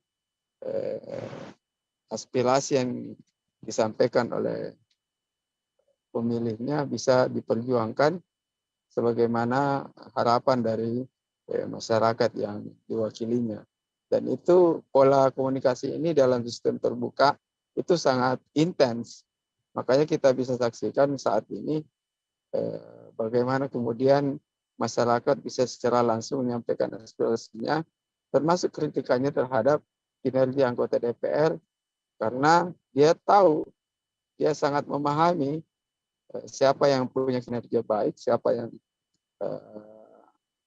aspirasi yang disampaikan oleh pemilihnya bisa diperjuangkan sebagaimana harapan dari masyarakat yang diwakilinya. Dan itu pola komunikasi ini dalam sistem terbuka itu sangat intens. Makanya kita bisa saksikan saat ini bagaimana kemudian masyarakat bisa secara langsung menyampaikan aspirasinya, termasuk kritikannya terhadap kinerja anggota DPR, karena dia tahu, dia sangat memahami siapa yang punya kinerja baik, siapa yang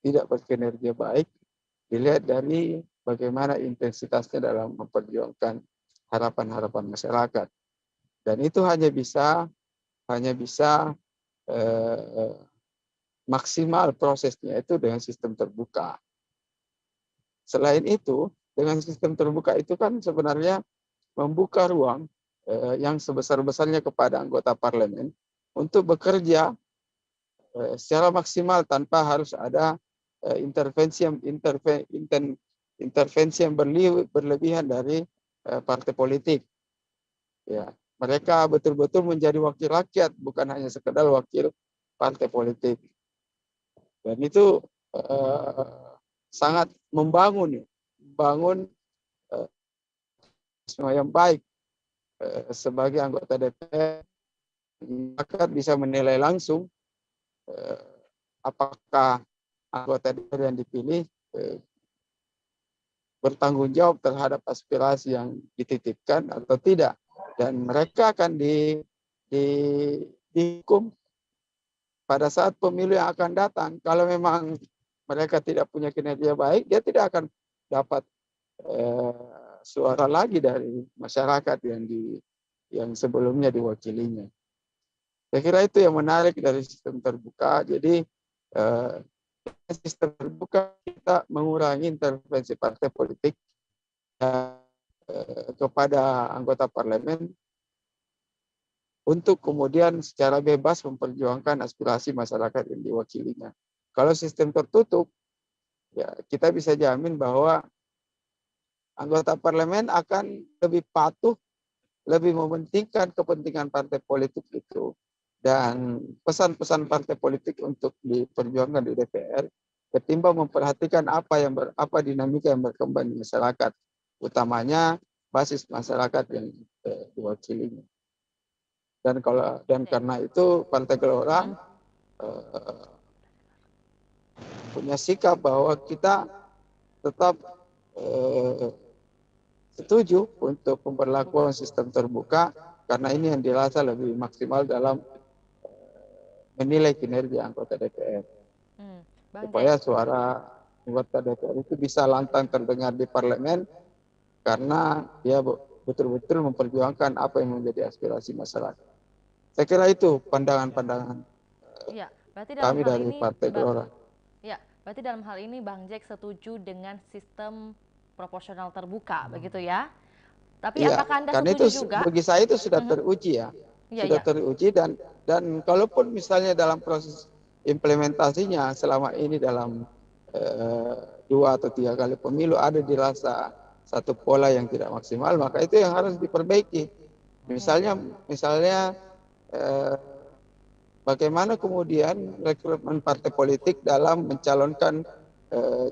tidak berkinerja baik, dilihat dari bagaimana intensitasnya dalam memperjuangkan harapan-harapan masyarakat. Dan itu hanya bisa maksimal prosesnya itu dengan sistem terbuka. Selain itu, dengan sistem terbuka itu kan sebenarnya membuka ruang yang sebesar-besarnya kepada anggota parlemen untuk bekerja secara maksimal tanpa harus ada intervensi yang berlebihan dari partai politik. Ya, mereka betul-betul menjadi wakil rakyat, bukan hanya sekedar wakil partai politik. Dan itu sangat membangun semua yang baik sebagai anggota DPR. Masyarakat bisa menilai langsung apakah anggota DPR yang dipilih bertanggung jawab terhadap aspirasi yang dititipkan atau tidak, dan mereka akan dihukum pada saat pemilu yang akan datang. Kalau memang mereka tidak punya kinerja baik, dia tidak akan dapat suara lagi dari masyarakat yang sebelumnya diwakilinya. Saya kira itu yang menarik dari sistem terbuka. Jadi sistem terbuka kita mengurangi intervensi partai politik kepada anggota parlemen untuk kemudian secara bebas memperjuangkan aspirasi masyarakat yang diwakilinya. Kalau sistem tertutup, ya kita bisa jamin bahwa anggota parlemen akan lebih patuh, lebih mementingkan kepentingan partai politik itu, dan pesan-pesan partai politik untuk diperjuangkan di DPR ketimbang memperhatikan apa dinamika yang berkembang di masyarakat, utamanya basis masyarakat yang diwakilinya. Dan karena itu Partai Gelora punya sikap bahwa kita tetap setuju untuk pemberlakuan sistem terbuka, karena ini yang dirasa lebih maksimal dalam menilai kinerja anggota DPR. Supaya suara anggota DPR itu bisa lantang terdengar di parlemen, karena dia betul-betul memperjuangkan apa yang menjadi aspirasi masyarakat. Saya kira itu pandangan-pandangan kami dari Partai Gelora. Ya, berarti dalam hal ini Bang Jack setuju dengan sistem proporsional terbuka, begitu ya? Tapi ya, apakah Anda karena setuju itu, juga? bagi saya itu sudah teruji ya. Sudah teruji, dan kalaupun misalnya dalam proses implementasinya selama ini dalam 2 atau 3 kali pemilu ada dirasa satu pola yang tidak maksimal, maka itu yang harus diperbaiki. Misalnya bagaimana kemudian rekrutmen partai politik dalam mencalonkan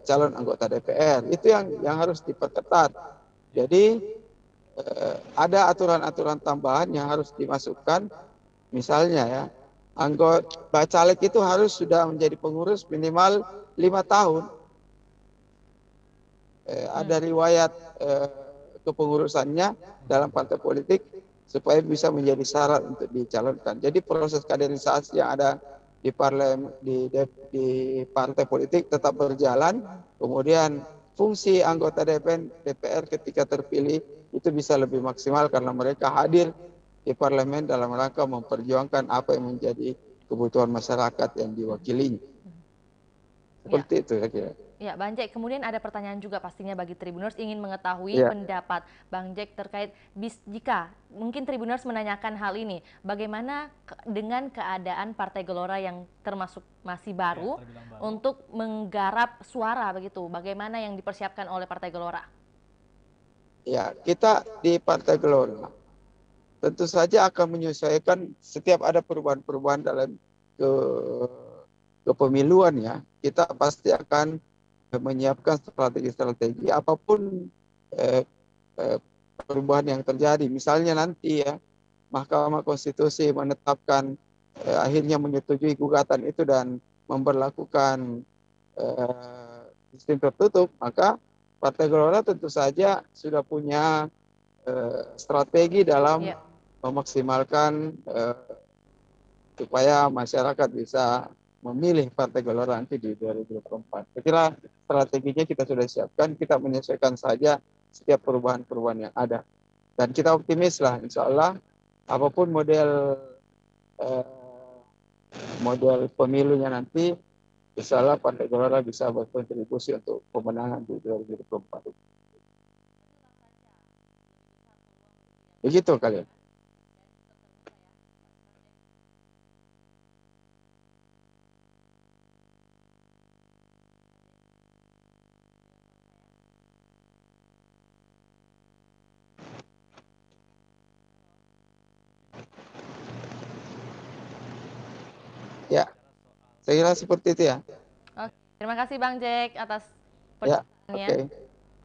calon anggota DPR, itu yang harus diperketat. Jadi ada aturan-aturan tambahan yang harus dimasukkan, misalnya ya, anggota bacalek itu harus sudah menjadi pengurus minimal 5 tahun. Ada riwayat kepengurusannya dalam partai politik supaya bisa menjadi syarat untuk dicalonkan. Jadi proses kaderisasi yang ada di partai politik tetap berjalan. Kemudian fungsi anggota DPR ketika terpilih itu bisa lebih maksimal karena mereka hadir di parlemen dalam rangka memperjuangkan apa yang menjadi kebutuhan masyarakat yang diwakilinya. Seperti itu saya kira. Ya, Bang Jack, kemudian ada pertanyaan juga pastinya bagi Tribuners ingin mengetahui pendapat Bang Jack terkait jika mungkin Tribuners menanyakan hal ini, bagaimana dengan keadaan Partai Gelora yang termasuk masih baru untuk menggarap suara begitu, bagaimana yang dipersiapkan oleh Partai Gelora? Ya, kita di Partai Gelora tentu saja akan menyesuaikan setiap ada perubahan-perubahan dalam kepemiluan ya, kita pasti akan menyiapkan strategi-strategi apapun perubahan yang terjadi. Misalnya nanti ya Mahkamah Konstitusi menetapkan akhirnya menyetujui gugatan itu dan memberlakukan sistem tertutup, maka Partai Gelora tentu saja sudah punya strategi dalam memaksimalkan supaya masyarakat bisa memilih Partai Gelora nanti di 2024. Saya kira strateginya kita sudah siapkan, kita menyesuaikan saja setiap perubahan-perubahan yang ada. Dan kita optimis lah, insya Allah apapun model pemilunya nanti, insya Allah Partai Gelora bisa berkontribusi untuk pemenangan di 2024. Begitu kalian. Ya, saya kira seperti itu ya. Oke, terima kasih Bang Jack atas pertanyaannya.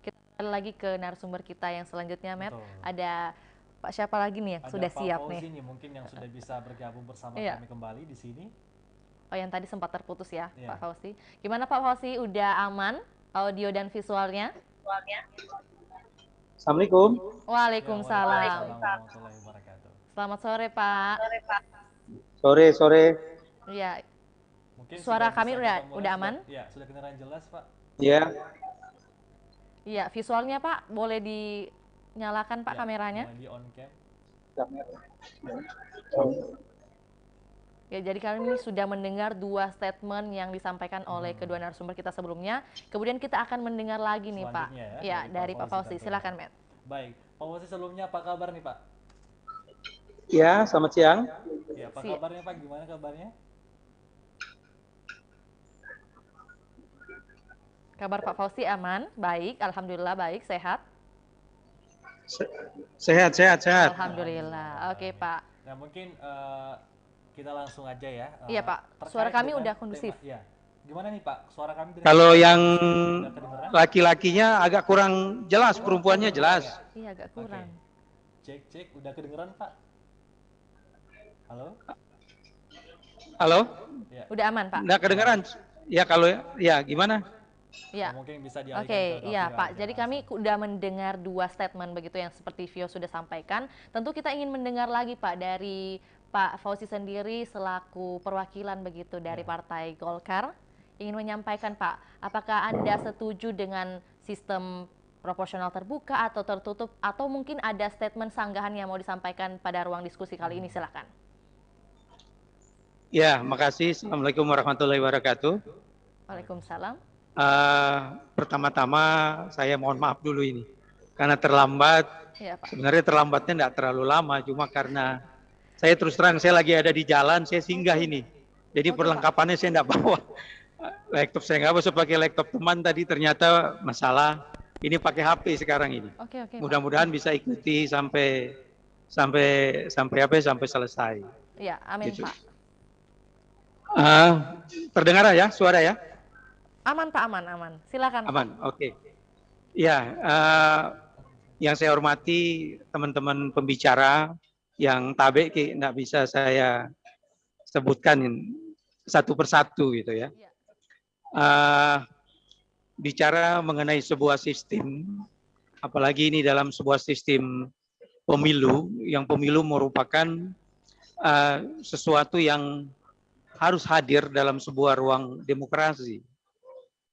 Kita kembali lagi ke narasumber kita yang selanjutnya, Matt. Ada Pak siapa lagi nih yang sudah siap nih? Nih mungkin yang sudah bisa bergabung bersama kami kembali di sini. Oh, yang tadi sempat terputus ya, Pak Fauzi. Gimana Pak Fauzi? Udah aman audio dan visualnya? Assalamualaikum. Waalaikumsalam. Selamat sore Pak. Sore. Iya. Suara kami udah aman? Iya, sudah kedengaran jelas, Pak. Iya. Iya, visualnya Pak boleh dinyalakan Pak kameranya? Di on cam. Ya, jadi kami ini sudah mendengar dua statement yang disampaikan oleh kedua narasumber kita sebelumnya. Kemudian kita akan mendengar lagi nih Pak. Ya, dari Pak Fauzi. Silakan, Matt. Baik, Pak Fauzi sebelumnya apa kabar nih Pak? Ya, selamat siang. Ya, apa kabarnya Pak? Gimana kabarnya? Kabar Pak Fauzi aman, baik, alhamdulillah baik, sehat. Sehat. Alhamdulillah. Oke Pak. Nah mungkin kita langsung aja ya. Iya Pak, suara kami udah kondusif. Ya. Gimana nih Pak, suara kami? Kalau yang laki-lakinya agak kurang jelas, perempuannya jelas. Iya agak kurang. Cek, udah kedengeran Pak? Halo? Ya. Udah aman Pak? Udah kedengeran? Ya kalau ya gimana? Ya. Mungkin bisa dialihkan Oke, iya Pak. Jadi kami sudah mendengar dua statement begitu yang seperti Vio sudah sampaikan. Tentu kita ingin mendengar lagi Pak dari Pak Fauzi sendiri selaku perwakilan begitu dari Partai Golkar. Ingin menyampaikan Pak, apakah Anda setuju dengan sistem proporsional terbuka atau tertutup, atau mungkin ada statement sanggahan yang mau disampaikan pada ruang diskusi kali ini, silakan. Ya, makasih. Assalamualaikum warahmatullahi wabarakatuh. Waalaikumsalam. Pertama-tama saya mohon maaf dulu ini karena terlambat. Ya, Pak. Sebenarnya terlambatnya tidak terlalu lama, cuma karena saya terus terang saya lagi ada di jalan, saya singgah ini. Jadi perlengkapannya saya tidak bawa. Laptop saya nggak bawa, saya pakai laptop teman tadi, ternyata masalah. Ini pakai HP sekarang ini. Mudah-mudahan bisa ikuti sampai selesai. Ya, amin gitu. Pak. Terdengar ya suara ya? Aman Pak, aman. Silakan. Aman, oke. Ya, yang saya hormati teman-teman pembicara yang tabek tidak bisa saya sebutkan satu persatu gitu ya. Bicara mengenai sebuah sistem, apalagi ini dalam sebuah sistem pemilu, yang pemilu merupakan sesuatu yang harus hadir dalam sebuah ruang demokrasi.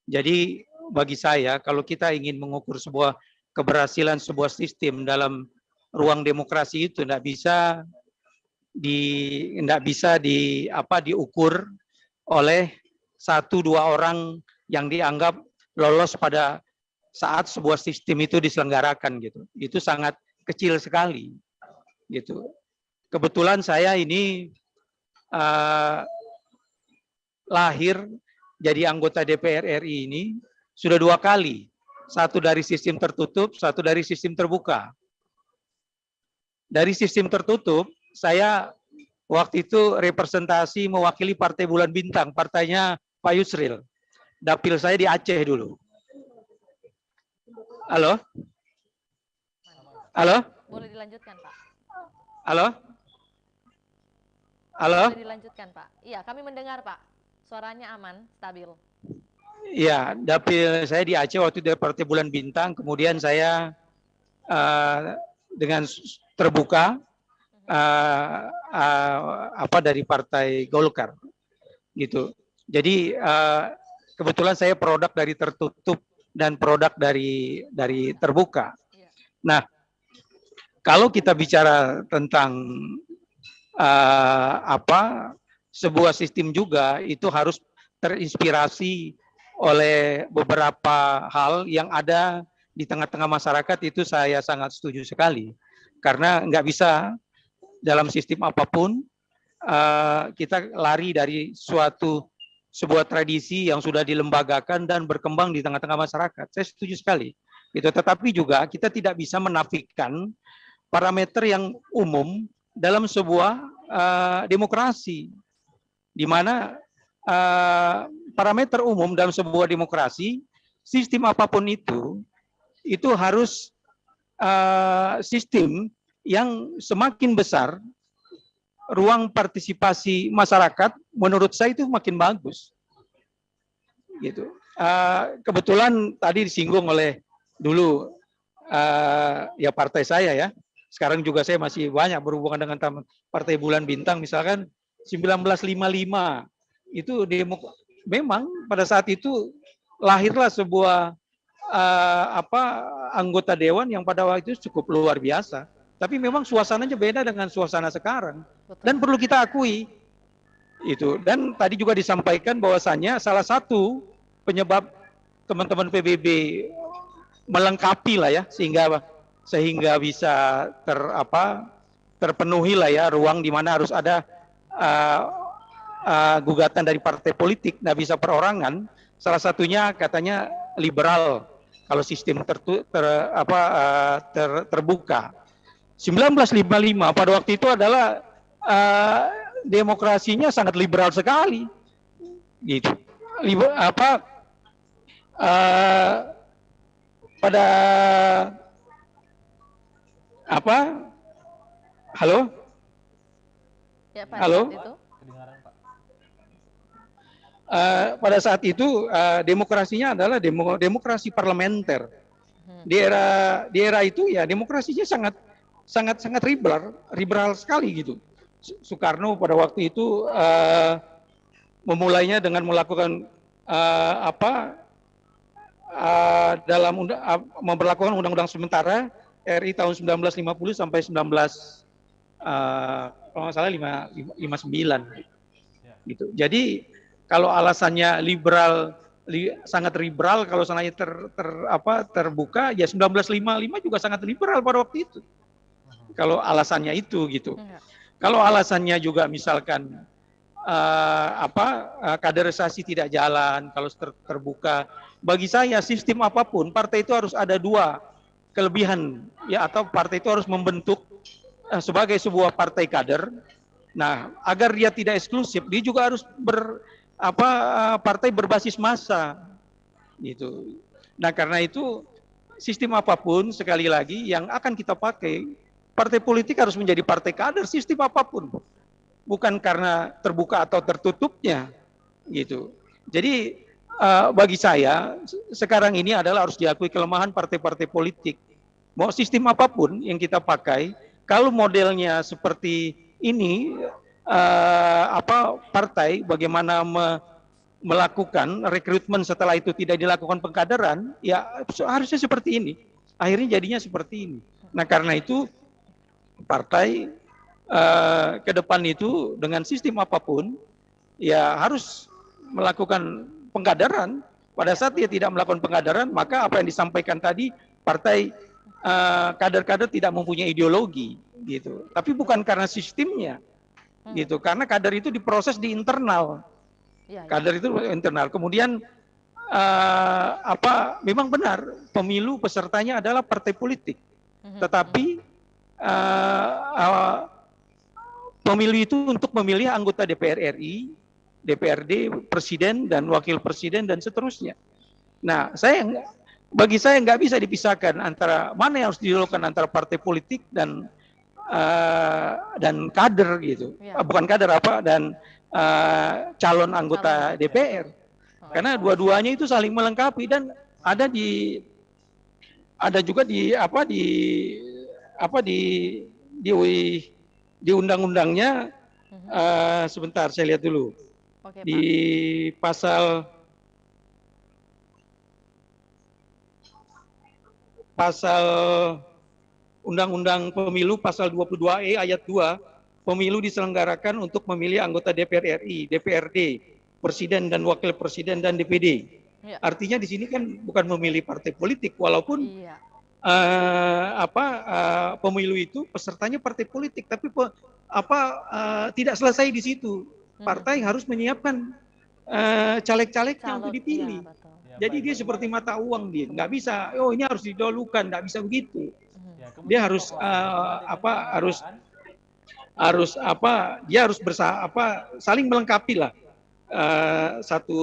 Jadi bagi saya kalau kita ingin mengukur sebuah keberhasilan sebuah sistem dalam ruang demokrasi itu tidak bisa diukur oleh satu dua orang yang dianggap lolos pada saat sebuah sistem itu diselenggarakan gitu. Itu sangat kecil sekali gitu. Kebetulan saya ini lahir jadi anggota DPR RI ini sudah 2 kali. Satu dari sistem tertutup, satu dari sistem terbuka. Dari sistem tertutup, saya waktu itu representasi mewakili Partai Bulan Bintang, partainya Pak Yusril. Dapil saya di Aceh dulu. Halo? Halo? Boleh dilanjutkan, Pak. Halo? Halo? Boleh dilanjutkan, Pak. Iya, kami mendengar, Pak. Suaranya aman, stabil. Iya, dapil saya di Aceh waktu itu Partai Bulan Bintang, kemudian saya dengan terbuka dari Partai Golkar, gitu. Jadi kebetulan saya produk dari tertutup dan produk dari terbuka. Nah, kalau kita bicara tentang sebuah sistem juga itu harus terinspirasi oleh beberapa hal yang ada di tengah-tengah masyarakat, itu saya sangat setuju sekali. Karena nggak bisa dalam sistem apapun kita lari dari sebuah tradisi yang sudah dilembagakan dan berkembang di tengah-tengah masyarakat. Saya setuju sekali. Gitu. Tetapi juga kita tidak bisa menafikan parameter yang umum dalam sebuah demokrasi, di mana parameter umum dalam sebuah demokrasi, sistem apapun itu harus sistem yang semakin besar ruang partisipasi masyarakat, menurut saya itu makin bagus. Gitu. Kebetulan tadi disinggung oleh dulu ya partai saya ya. Sekarang juga saya masih banyak berhubungan dengan Partai Bulan Bintang, misalkan 1955 itu memang pada saat itu lahirlah sebuah anggota dewan yang pada waktu itu cukup luar biasa. Tapi memang suasananya beda dengan suasana sekarang. Dan perlu kita akui itu. Dan tadi juga disampaikan bahwasannya salah satu penyebab teman-teman PBB melengkapi lah ya, sehingga bisa terpenuhi lah ya ruang di mana harus ada gugatan dari partai politik, nggak bisa perorangan. Salah satunya katanya liberal kalau sistem terbuka. 1955 pada waktu itu adalah demokrasinya sangat liberal sekali, gitu. Halo? Ya, Pak, halo? itu? Pada saat itu demokrasinya adalah demokrasi parlementer. Di era itu ya demokrasinya sangat liberal sekali gitu. Soekarno pada waktu itu memulainya dengan melakukan memperlakukan undang-undang sementara RI tahun 1950 sampai kalau nggak salah 59 gitu. Jadi kalau alasannya sangat liberal, kalau sananya terbuka, ya 1955 juga sangat liberal pada waktu itu. Kalau alasannya itu gitu. Kalau alasannya juga misalkan kaderisasi tidak jalan, kalau terbuka, bagi saya sistem apapun partai itu harus ada 2 kelebihan ya, atau partai itu harus membentuk sebagai sebuah partai kader. Nah, agar dia tidak eksklusif, dia juga harus partai berbasis massa gitu. Nah, karena itu sistem apapun sekali lagi yang akan kita pakai, partai politik harus menjadi partai kader sistem apapun. Bukan karena terbuka atau tertutupnya gitu. Jadi bagi saya sekarang ini adalah harus diakui kelemahan partai-partai politik. Mau sistem apapun yang kita pakai, kalau modelnya seperti ini, partai bagaimana melakukan rekrutmen setelah itu tidak dilakukan pengkaderan, ya harusnya seperti ini. Akhirnya jadinya seperti ini. Nah karena itu partai ke depan itu dengan sistem apapun ya harus melakukan pengkaderan. Pada saat dia tidak melakukan pengkaderan, maka apa yang disampaikan tadi, partai kader-kader tidak mempunyai ideologi gitu. Tapi bukan karena sistemnya gitu, karena kader itu diproses di internal. Kader itu internal. Kemudian memang benar pemilu pesertanya adalah partai politik. Tetapi pemilu itu untuk memilih anggota DPR RI, DPRD, presiden dan wakil presiden dan seterusnya. Nah, bagi saya nggak bisa dipisahkan antara mana yang harus dilakukan antara partai politik dan kader gitu. Bukan kader dan calon anggota DPR, karena dua-duanya itu saling melengkapi dan ada juga di undang-undangnya. Sebentar saya lihat dulu. Oke, di pasal Undang-Undang Pemilu pasal 22E ayat 2, pemilu diselenggarakan untuk memilih anggota DPR RI, DPRD, presiden dan wakil presiden dan DPD. Artinya di sini kan bukan memilih partai politik, walaupun pemilu itu pesertanya partai politik, tapi tidak selesai di situ. Partai harus menyiapkan caleg-calegnya untuk dipilih. Jadi dia seperti mata uang, dia nggak bisa. Oh ini harus didahulukan, nggak bisa begitu. Dia harus dia harus saling melengkapi lah satu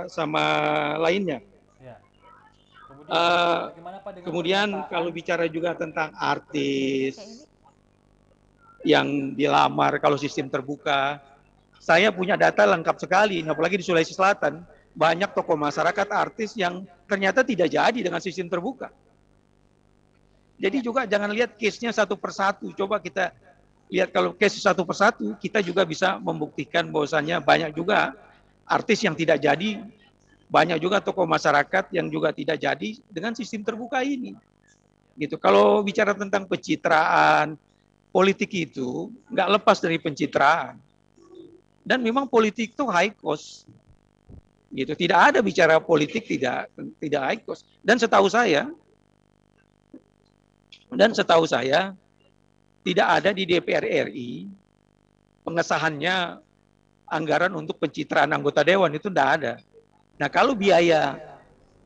sama lainnya. Kemudian kalau bicara juga tentang artis yang dilamar kalau sistem terbuka, saya punya data lengkap sekali, apalagi di Sulawesi Selatan banyak tokoh masyarakat artis yang ternyata tidak jadi dengan sistem terbuka. Jadi juga jangan lihat case-nya satu persatu. Coba kita lihat kalau case satu persatu, kita juga bisa membuktikan bahwasannya banyak juga artis yang tidak jadi, banyak juga tokoh masyarakat yang juga tidak jadi dengan sistem terbuka ini. Gitu. Kalau bicara tentang pencitraan, politik itu nggak lepas dari pencitraan. Dan memang politik itu high cost. Gitu. Tidak ada bicara politik tidak high cost. Dan setahu saya tidak ada di DPR RI pengesahannya anggaran untuk pencitraan anggota dewan, itu tidak ada. Nah kalau biaya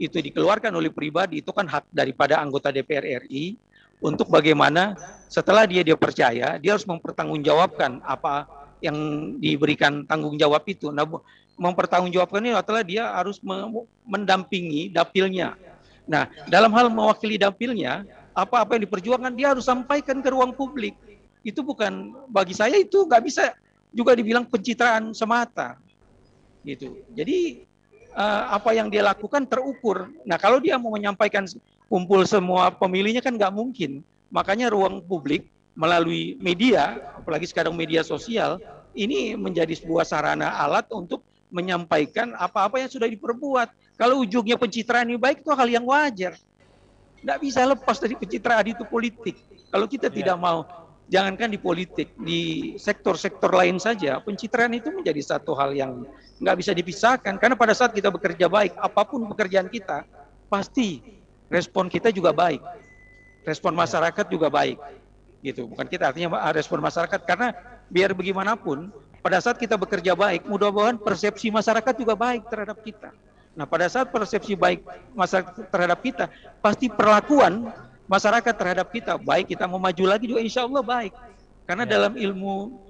itu dikeluarkan oleh pribadi, itu kan hak daripada anggota DPR RI untuk bagaimana setelah dia percaya, dia harus mempertanggungjawabkan apa yang diberikan tanggung jawab itu. Nah mempertanggungjawabkan ini adalah dia harus mendampingi dapilnya. Nah dalam hal mewakili dapilnya, apa-apa yang diperjuangkan dia harus sampaikan ke ruang publik. Itu bukan, bagi saya itu nggak bisa juga dibilang pencitraan semata. Gitu. Jadi apa yang dia lakukan terukur. Nah kalau dia mau menyampaikan kumpul semua pemilihnya kan nggak mungkin. Makanya ruang publik melalui media, apalagi sekarang media sosial, ini menjadi sebuah sarana alat untuk menyampaikan apa-apa yang sudah diperbuat. Kalau ujungnya pencitraan ini baik, itu hal yang wajar. Nggak bisa lepas dari pencitraan itu politik. Kalau kita tidak mau, jangankan di politik, di sektor-sektor lain saja, pencitraan itu menjadi satu hal yang nggak bisa dipisahkan. Karena pada saat kita bekerja baik, apapun pekerjaan kita, pasti respon kita juga baik. Respon masyarakat juga baik. Gitu. Bukan kita, artinya respon masyarakat. Karena biar bagaimanapun, pada saat kita bekerja baik, mudah-mudahan persepsi masyarakat juga baik terhadap kita. Nah, pada saat persepsi baik masyarakat terhadap kita, pasti perlakuan masyarakat terhadap kita, baik kita mau maju lagi juga insya Allah baik. Karena dalam ilmu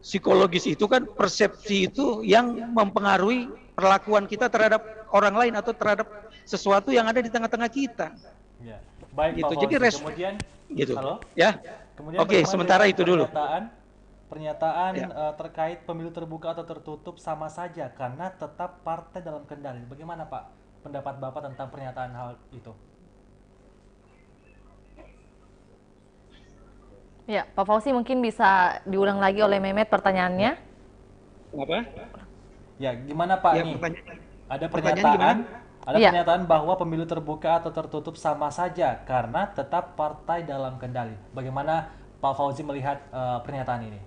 psikologis itu kan persepsi itu yang mempengaruhi perlakuan kita terhadap orang lain atau terhadap sesuatu yang ada di tengah-tengah kita. Ya. Baik, gitu. Pak Jadi kemudian, gitu. Halo? Ya. Oke, sementara itu dulu. Pernyataan terkait pemilu terbuka atau tertutup sama saja karena tetap partai dalam kendali. Bagaimana Pak pendapat Bapak tentang pernyataan hal itu? Ya, Pak Fauzi mungkin bisa diulang lagi oleh Mehmet pertanyaannya. Apa? Ya, gimana Pak Ya, nih? Ada pertanyaan gimana? pernyataan bahwa pemilu terbuka atau tertutup sama saja karena tetap partai dalam kendali. Bagaimana Pak Fauzi melihat pernyataan ini?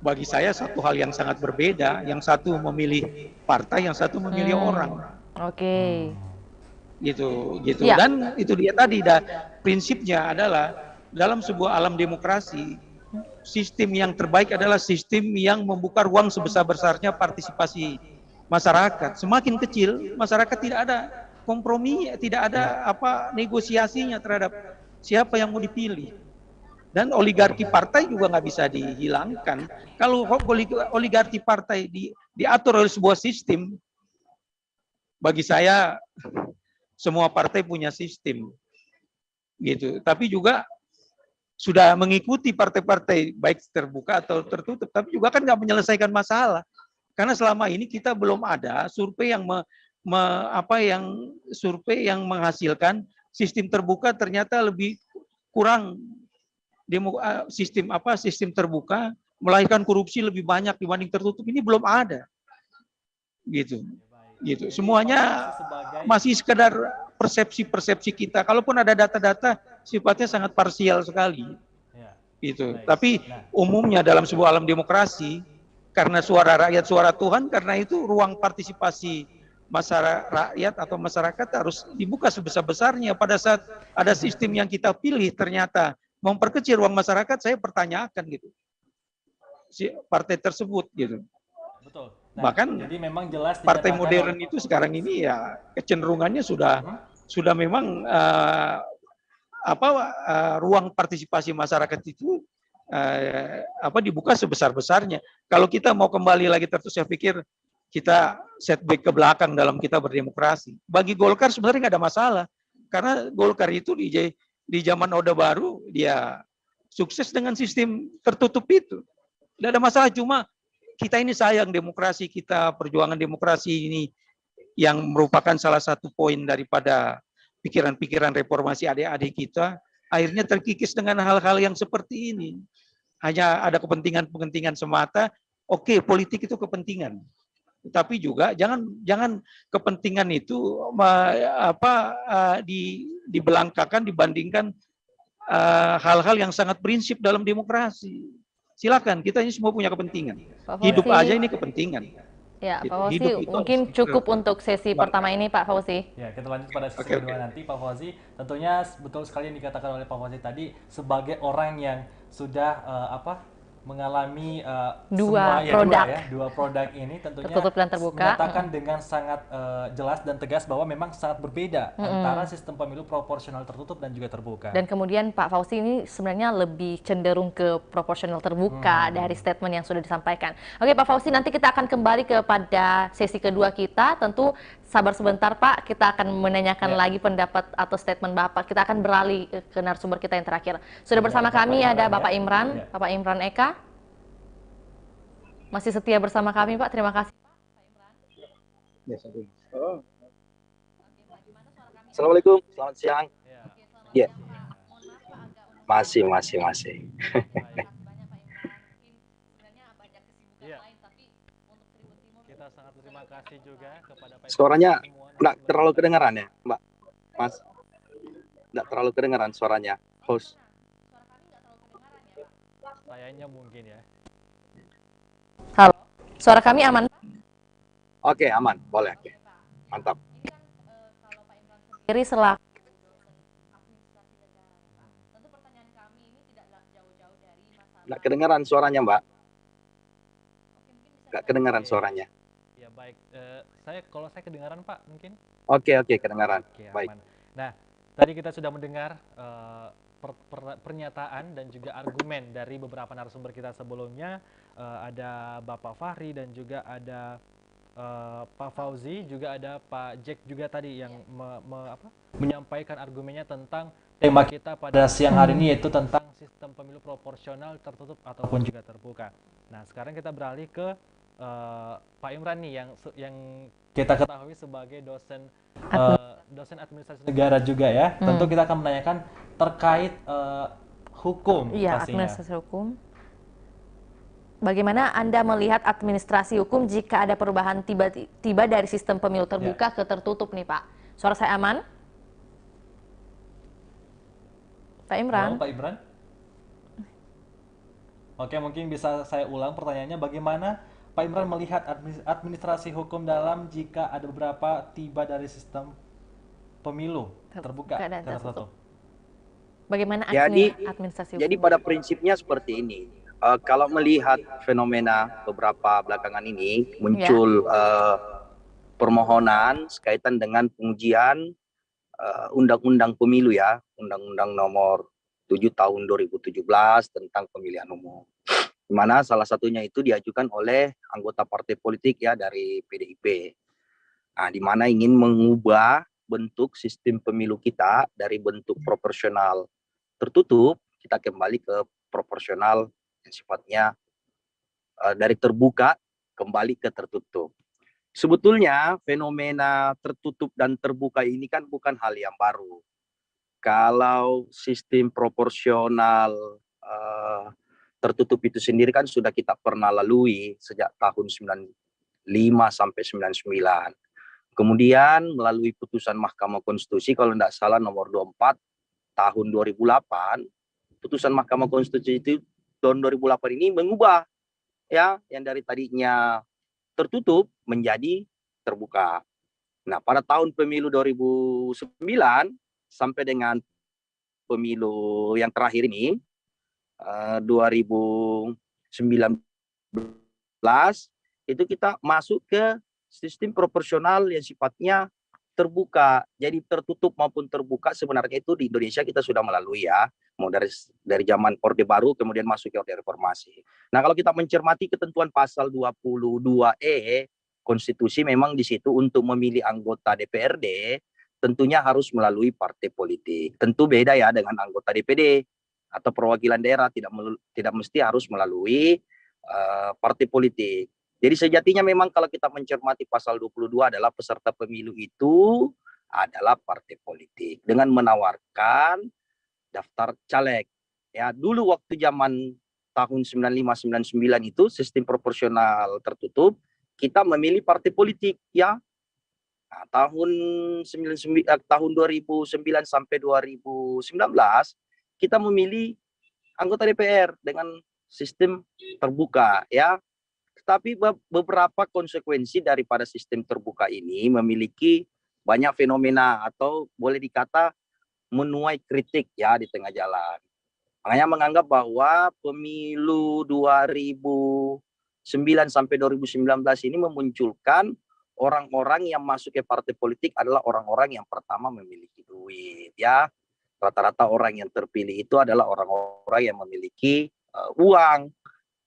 Bagi saya satu hal yang sangat berbeda. Yang satu memilih partai, yang satu memilih orang. Oke. Gitu. Ya. Dan itu dia tadi, prinsipnya adalah dalam sebuah alam demokrasi, sistem yang terbaik adalah sistem yang membuka ruang sebesar-besarnya partisipasi masyarakat. Semakin kecil, masyarakat tidak ada kompromi, tidak ada negosiasinya terhadap siapa yang mau dipilih. Dan oligarki partai juga nggak bisa dihilangkan. Kalau oligarki partai diatur oleh sebuah sistem, bagi saya semua partai punya sistem, gitu. Tapi juga sudah mengikuti partai-partai baik terbuka atau tertutup, tapi juga kan nggak menyelesaikan masalah. Karena selama ini kita belum ada survei yang survei yang menghasilkan sistem terbuka ternyata lebih kurang sistem terbuka melahirkan korupsi lebih banyak dibanding tertutup. Ini belum ada, gitu. Semuanya masih sekedar persepsi kita. Kalaupun ada data-data sifatnya sangat parsial sekali, gitu. Tapi umumnya dalam sebuah alam demokrasi, karena suara rakyat suara Tuhan, karena itu ruang partisipasi masyarakat rakyat atau masyarakat harus dibuka sebesar-besarnya. Pada saat ada sistem yang kita pilih ternyata memperkecil ruang masyarakat, saya pertanyakan gitu si partai tersebut, gitu. Betul. Bahkan jadi memang jelas partai modern itu sekarang ini ya kecenderungannya sudah memang ruang partisipasi masyarakat itu dibuka sebesar-besarnya. Kalau kita mau kembali lagi terus, saya pikir kita setback ke belakang dalam kita berdemokrasi. Bagi Golkar sebenarnya nggak ada masalah, karena Golkar itu di zaman Orde Baru dia sukses dengan sistem tertutup itu. Tidak ada masalah, cuma kita ini sayang demokrasi kita, perjuangan demokrasi ini yang merupakan salah satu poin daripada pikiran-pikiran reformasi adik-adik kita, akhirnya terkikis dengan hal-hal yang seperti ini. Hanya ada kepentingan-kepentingan semata. Oke, politik itu kepentingan. Tapi juga jangan kepentingan itu dibelangkakan dibandingkan hal-hal yang sangat prinsip dalam demokrasi. Silakan, kita ini semua punya kepentingan. Hidup aja ini kepentingan. Ya, Pak Fauzi, mungkin cukup untuk sesi pertama ini, Pak Fauzi. Ya, kita lanjut pada sesi kedua nanti, Pak Fauzi. Tentunya betul sekali yang dikatakan oleh Pak Fauzi tadi, sebagai orang yang sudah mengalami dua produk ini tentunya tertutup dan terbuka, menyatakan dengan sangat jelas dan tegas bahwa memang sangat berbeda antara sistem pemilu proporsional tertutup dan juga terbuka. Dan kemudian Pak Fauzi ini sebenarnya lebih cenderung ke proporsional terbuka dari statement yang sudah disampaikan. Oke Pak Fauzi, nanti kita akan kembali kepada sesi kedua kita. Tentu sabar sebentar Pak, kita akan menanyakan lagi pendapat atau statement Bapak. Kita akan beralih ke narasumber kita yang terakhir. Sudah bersama kami ada Bapak Imran, Bapak Imran Eka. Masih setia bersama kami Pak, terima kasih Pak Imran. Assalamualaikum, selamat siang. Ya, masih. Kita sangat terima kasih juga kepada Pak. Suaranya enggak terlalu kedengaran ya, Mbak? Mas, enggak terlalu kedengaran suaranya, host. Sayangnya mungkin ya. Halo, suara kami aman? Oke, aman, boleh. Oke. Mantap. Kalau Pak Imran sendiri selaku administrasi negara, tentu pertanyaan kami ini tidak jauh-jauh dari masalah. Enggak kedengaran suaranya, Mbak. Enggak kedengaran suaranya. Ya baik, kalau saya kedengaran Pak mungkin. Oke, kedengaran. Oke, baik. Aman. Nah, tadi kita sudah mendengar pernyataan dan juga argumen dari beberapa narasumber kita sebelumnya. Ada Bapak Fahri dan juga ada Pak Fauzi, juga ada Pak Jack juga tadi yang menyampaikan argumennya tentang tema kita pada siang hari ini, yaitu tentang sistem pemilu proporsional tertutup ataupun juga terbuka. Nah, sekarang kita beralih ke Pak Imran nih yang kita ketahui sebagai dosen administrasi negara juga ya. Tentu kita akan menanyakan terkait hukum pastinya. Administrasi hukum. Bagaimana Anda melihat administrasi hukum jika ada perubahan tiba-tiba dari sistem pemilu terbuka ke tertutup nih Pak? Suara saya aman? Pak Imran? Halo, Pak Imran? Oke, mungkin bisa saya ulang pertanyaannya. Bagaimana Pak Imran melihat administrasi hukum dalam jika ada beberapa tiba dari sistem pemilu terbuka dan dan tertutup? Bagaimana administrasi hukum? Jadi pada prinsipnya seperti ini. Kalau melihat fenomena beberapa belakangan ini muncul permohonan sekaitan dengan pengujian undang-undang pemilu ya, Undang-Undang Nomor 7 Tahun 2017 tentang pemilihan umum. Di mana salah satunya itu diajukan oleh anggota partai politik ya dari PDIP. Nah, di mana ingin mengubah bentuk sistem pemilu kita dari bentuk proporsional tertutup, kita kembali ke proporsional yang sifatnya dari terbuka kembali ke tertutup. Sebetulnya fenomena tertutup dan terbuka ini kan bukan hal yang baru. Kalau sistem proporsional tertutup itu sendiri kan sudah kita pernah lalui sejak tahun 95 sampai 99. Kemudian melalui putusan Mahkamah Konstitusi kalau tidak salah nomor 24 tahun 2008, putusan Mahkamah Konstitusi itu tahun 2008 ini mengubah ya yang dari tadinya tertutup menjadi terbuka. Nah, pada tahun pemilu 2009 sampai dengan pemilu yang terakhir ini 2019 itu kita masuk ke sistem proporsional yang sifatnya terbuka. Jadi tertutup maupun terbuka sebenarnya itu di Indonesia kita sudah melalui ya. Mau dari zaman Orde Baru kemudian masuk ke Orde Reformasi. Nah, kalau kita mencermati ketentuan pasal 22E konstitusi memang di situ untuk memilih anggota DPRD tentunya harus melalui partai politik. Tentu beda ya dengan anggota DPD atau perwakilan daerah tidak mesti harus melalui partai politik. Jadi sejatinya memang kalau kita mencermati pasal 22 adalah peserta pemilu itu adalah partai politik dengan menawarkan daftar caleg. Ya, dulu waktu zaman tahun 95-99 itu sistem proporsional tertutup, kita memilih partai politik ya. Nah, tahun 2009 sampai 2019 kita memilih anggota DPR dengan sistem terbuka ya. Tetapi beberapa konsekuensi daripada sistem terbuka ini memiliki banyak fenomena atau boleh dikata menuai kritik ya di tengah jalan. Makanya menganggap bahwa pemilu 2009 sampai 2019 ini memunculkan orang-orang yang masuk ke partai politik adalah orang-orang yang pertama memiliki duit ya. Rata-rata orang yang terpilih itu adalah orang-orang yang memiliki uang.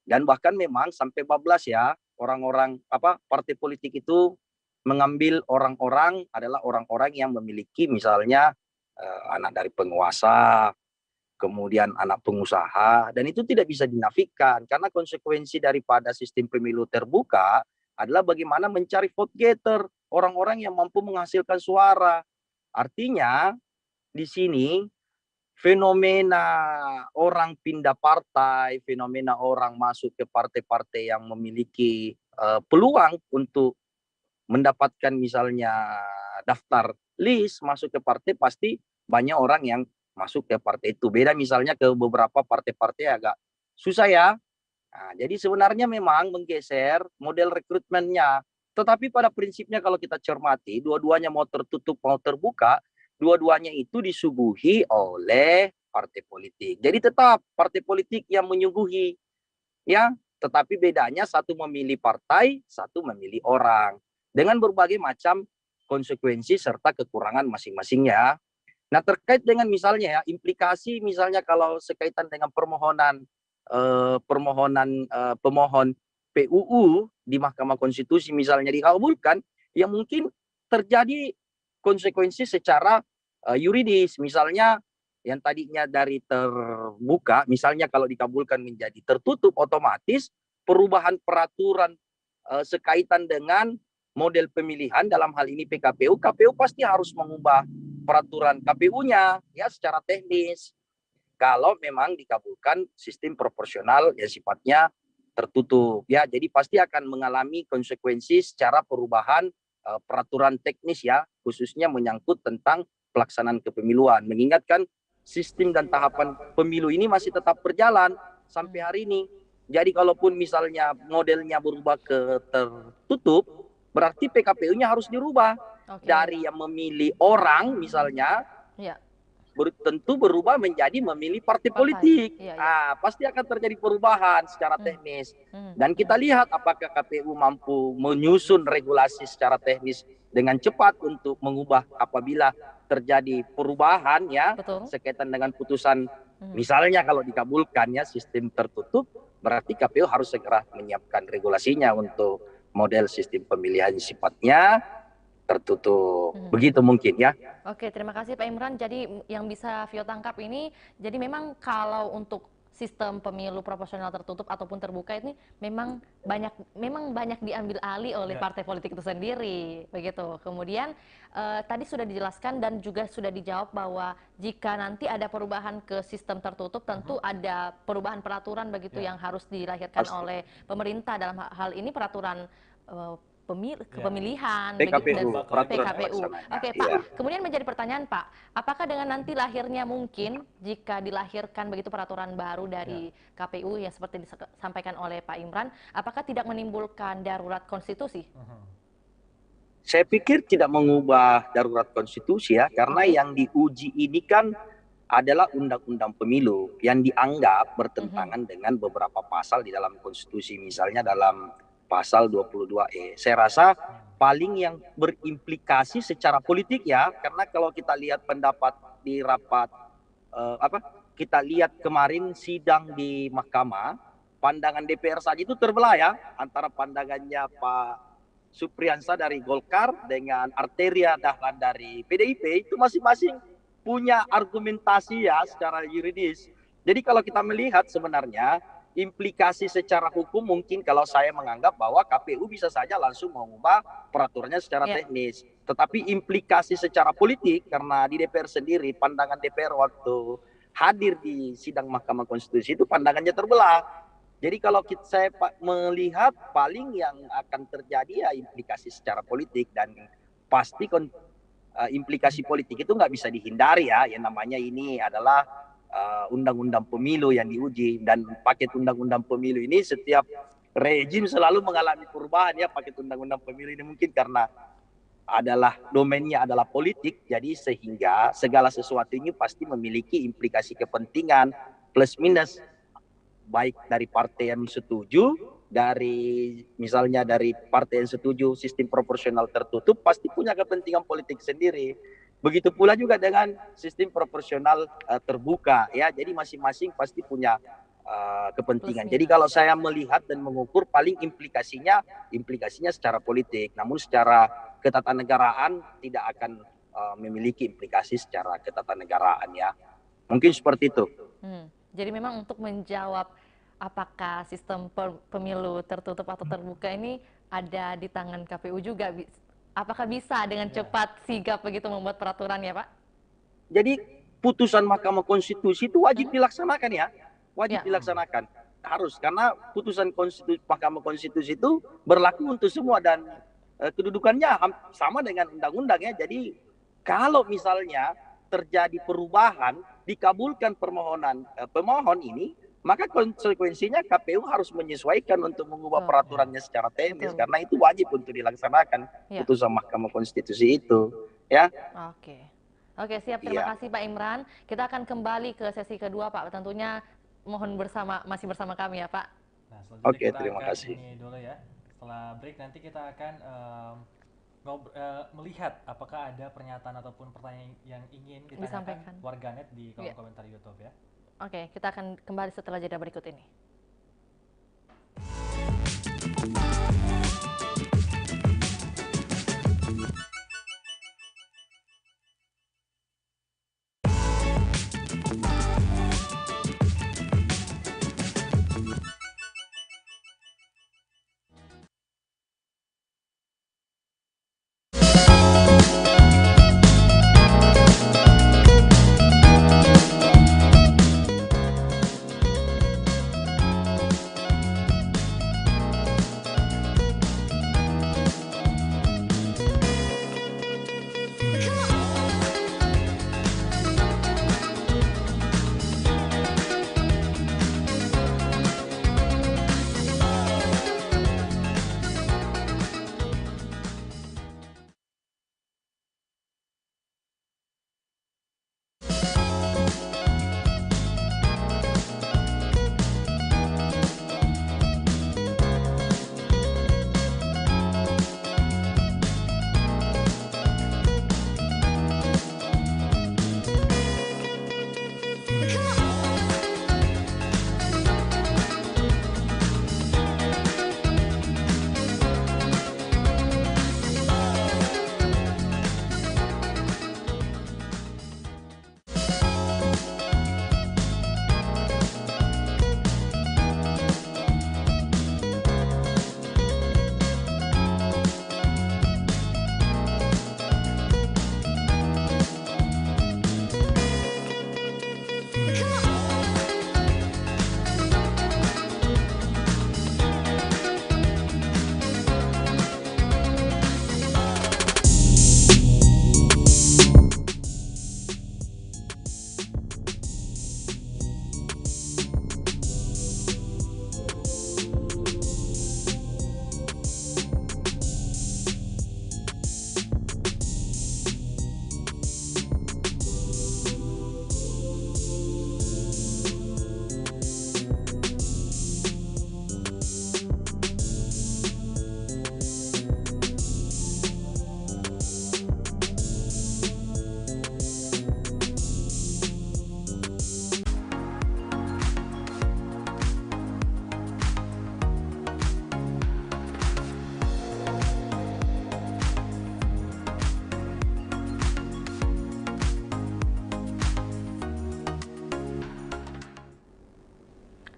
Dan bahkan memang sampai bablas ya, orang-orang partai politik itu mengambil orang-orang adalah orang-orang yang memiliki misalnya anak dari penguasa, kemudian anak pengusaha, dan itu tidak bisa dinafikan karena konsekuensi daripada sistem pemilu terbuka adalah bagaimana mencari vote getter, orang-orang yang mampu menghasilkan suara. Artinya di sini fenomena orang pindah partai, fenomena orang masuk ke partai-partai yang memiliki peluang untuk mendapatkan misalnya daftar list masuk ke partai, pasti banyak orang yang masuk ke partai itu. Beda misalnya ke beberapa partai-partai agak susah ya. Nah, jadi sebenarnya memang menggeser model rekrutmennya. Tetapi pada prinsipnya kalau kita cermati, dua-duanya mau tertutup mau terbuka, dua-duanya itu disuguhi oleh partai politik. Jadi tetap partai politik yang menyuguhi, ya. Tetapi bedanya satu memilih partai, satu memilih orang dengan berbagai macam konsekuensi serta kekurangan masing-masingnya. Nah, terkait dengan misalnya ya implikasi misalnya kalau sekaitan dengan pemohon PUU di Mahkamah Konstitusi misalnya dikabulkan, yang mungkin terjadi konsekuensi secara yuridis, misalnya yang tadinya dari terbuka, misalnya kalau dikabulkan menjadi tertutup, otomatis perubahan peraturan sekaitan dengan model pemilihan dalam hal ini PKPU, KPU pasti harus mengubah peraturan KPU-nya ya secara teknis. Kalau memang dikabulkan sistem proporsional yang sifatnya tertutup ya. Jadi pasti akan mengalami konsekuensi secara perubahan peraturan teknis ya, khususnya menyangkut tentang pelaksanaan kepemiluan. Mengingatkan sistem dan tahapan pemilu ini masih tetap berjalan sampai hari ini. Jadi kalaupun misalnya modelnya berubah ke tertutup, berarti PKPU-nya harus dirubah. Dari yang memilih orang misalnya, tentu berubah menjadi memilih partai politik. Pasti akan terjadi perubahan secara teknis. Dan kita lihat apakah KPU mampu menyusun regulasi secara teknis dengan cepat untuk mengubah apabila terjadi perubahan ya, sekaitan dengan putusan. Misalnya kalau dikabulkan ya sistem tertutup, berarti KPU harus segera menyiapkan regulasinya untuk model sistem pemilihan sifatnya tertutup. Begitu mungkin ya. Oke, terima kasih Pak Imran. Jadi yang bisa Vio tangkap ini, jadi memang kalau untuk sistem pemilu proporsional tertutup ataupun terbuka ini memang banyak diambil alih oleh partai politik itu sendiri, begitu. Kemudian tadi sudah dijelaskan dan juga sudah dijawab bahwa jika nanti ada perubahan ke sistem tertutup, tentu ada perubahan peraturan begitu yang harus dilahirkan oleh pemerintah, dalam hal ini peraturan kepemilihan PKPU, PKPU. Oke Pak, kemudian menjadi pertanyaan Pak, apakah dengan nanti lahirnya mungkin jika dilahirkan begitu peraturan baru dari KPU yang seperti disampaikan oleh Pak Imran, apakah tidak menimbulkan darurat konstitusi? Saya pikir tidak mengubah darurat konstitusi ya, karena yang diuji ini kan adalah undang-undang pemilu yang dianggap bertentangan dengan beberapa pasal di dalam konstitusi, misalnya dalam pasal 22E. Saya rasa paling yang berimplikasi secara politik ya, karena kalau kita lihat pendapat di rapat kita lihat kemarin sidang di Mahkamah, pandangan DPR saja itu terbelah ya, antara pandangannya Pak Supriyansa dari Golkar dengan Arteria Dahlan dari PDIP, itu masing-masing punya argumentasi ya secara yuridis. Jadi kalau kita melihat sebenarnya implikasi secara hukum, mungkin kalau saya menganggap bahwa KPU bisa saja langsung mengubah peraturannya secara teknis. Tetapi implikasi secara politik, karena di DPR sendiri, pandangan DPR waktu hadir di sidang Mahkamah Konstitusi itu pandangannya terbelah. Jadi kalau saya melihat paling yang akan terjadi ya implikasi secara politik, dan pasti implikasi politik itu nggak bisa dihindari ya. Yang namanya ini adalah undang-undang pemilu yang diuji, dan paket undang-undang pemilu ini setiap rejim selalu mengalami perubahan ya. Paket undang-undang pemilu ini mungkin karena adalah domainnya adalah politik, jadi sehingga segala sesuatu ini pasti memiliki implikasi kepentingan plus minus, baik dari partai yang setuju, dari misalnya dari partai yang setuju sistem proporsional tertutup pasti punya kepentingan politik sendiri. Begitu pula juga dengan sistem proporsional terbuka ya. Jadi masing-masing pasti punya kepentingan. Jadi kalau saya melihat dan mengukur paling implikasinya secara politik. Namun secara ketatanegaraan tidak akan memiliki implikasi secara ketatanegaraan ya. Mungkin seperti itu. Jadi memang untuk menjawab apakah sistem pemilu tertutup atau terbuka ini ada di tangan KPU juga. Apakah bisa dengan cepat sigap begitu membuat peraturan ya Pak? Jadi putusan Mahkamah Konstitusi itu wajib dilaksanakan ya. Wajib dilaksanakan. Harus, karena putusan Mahkamah Konstitusi itu berlaku untuk semua dan kedudukannya sama dengan undang-undang ya. Jadi kalau misalnya terjadi perubahan, dikabulkan permohonan pemohon ini, maka konsekuensinya KPU harus menyesuaikan untuk mengubah peraturannya secara teknis, karena itu wajib untuk dilaksanakan putusan Mahkamah Konstitusi itu ya. Oke, siap. Terima kasih Pak Imran. Kita akan kembali ke sesi kedua Pak, tentunya mohon masih bersama kami ya Pak. Nah, terima kasih. Ini dulu ya. Setelah break nanti kita akan melihat apakah ada pernyataan ataupun pertanyaan yang ingin ditanyakan warganet di kolom komentar YouTube ya. Oke, kita akan kembali setelah jeda berikut ini.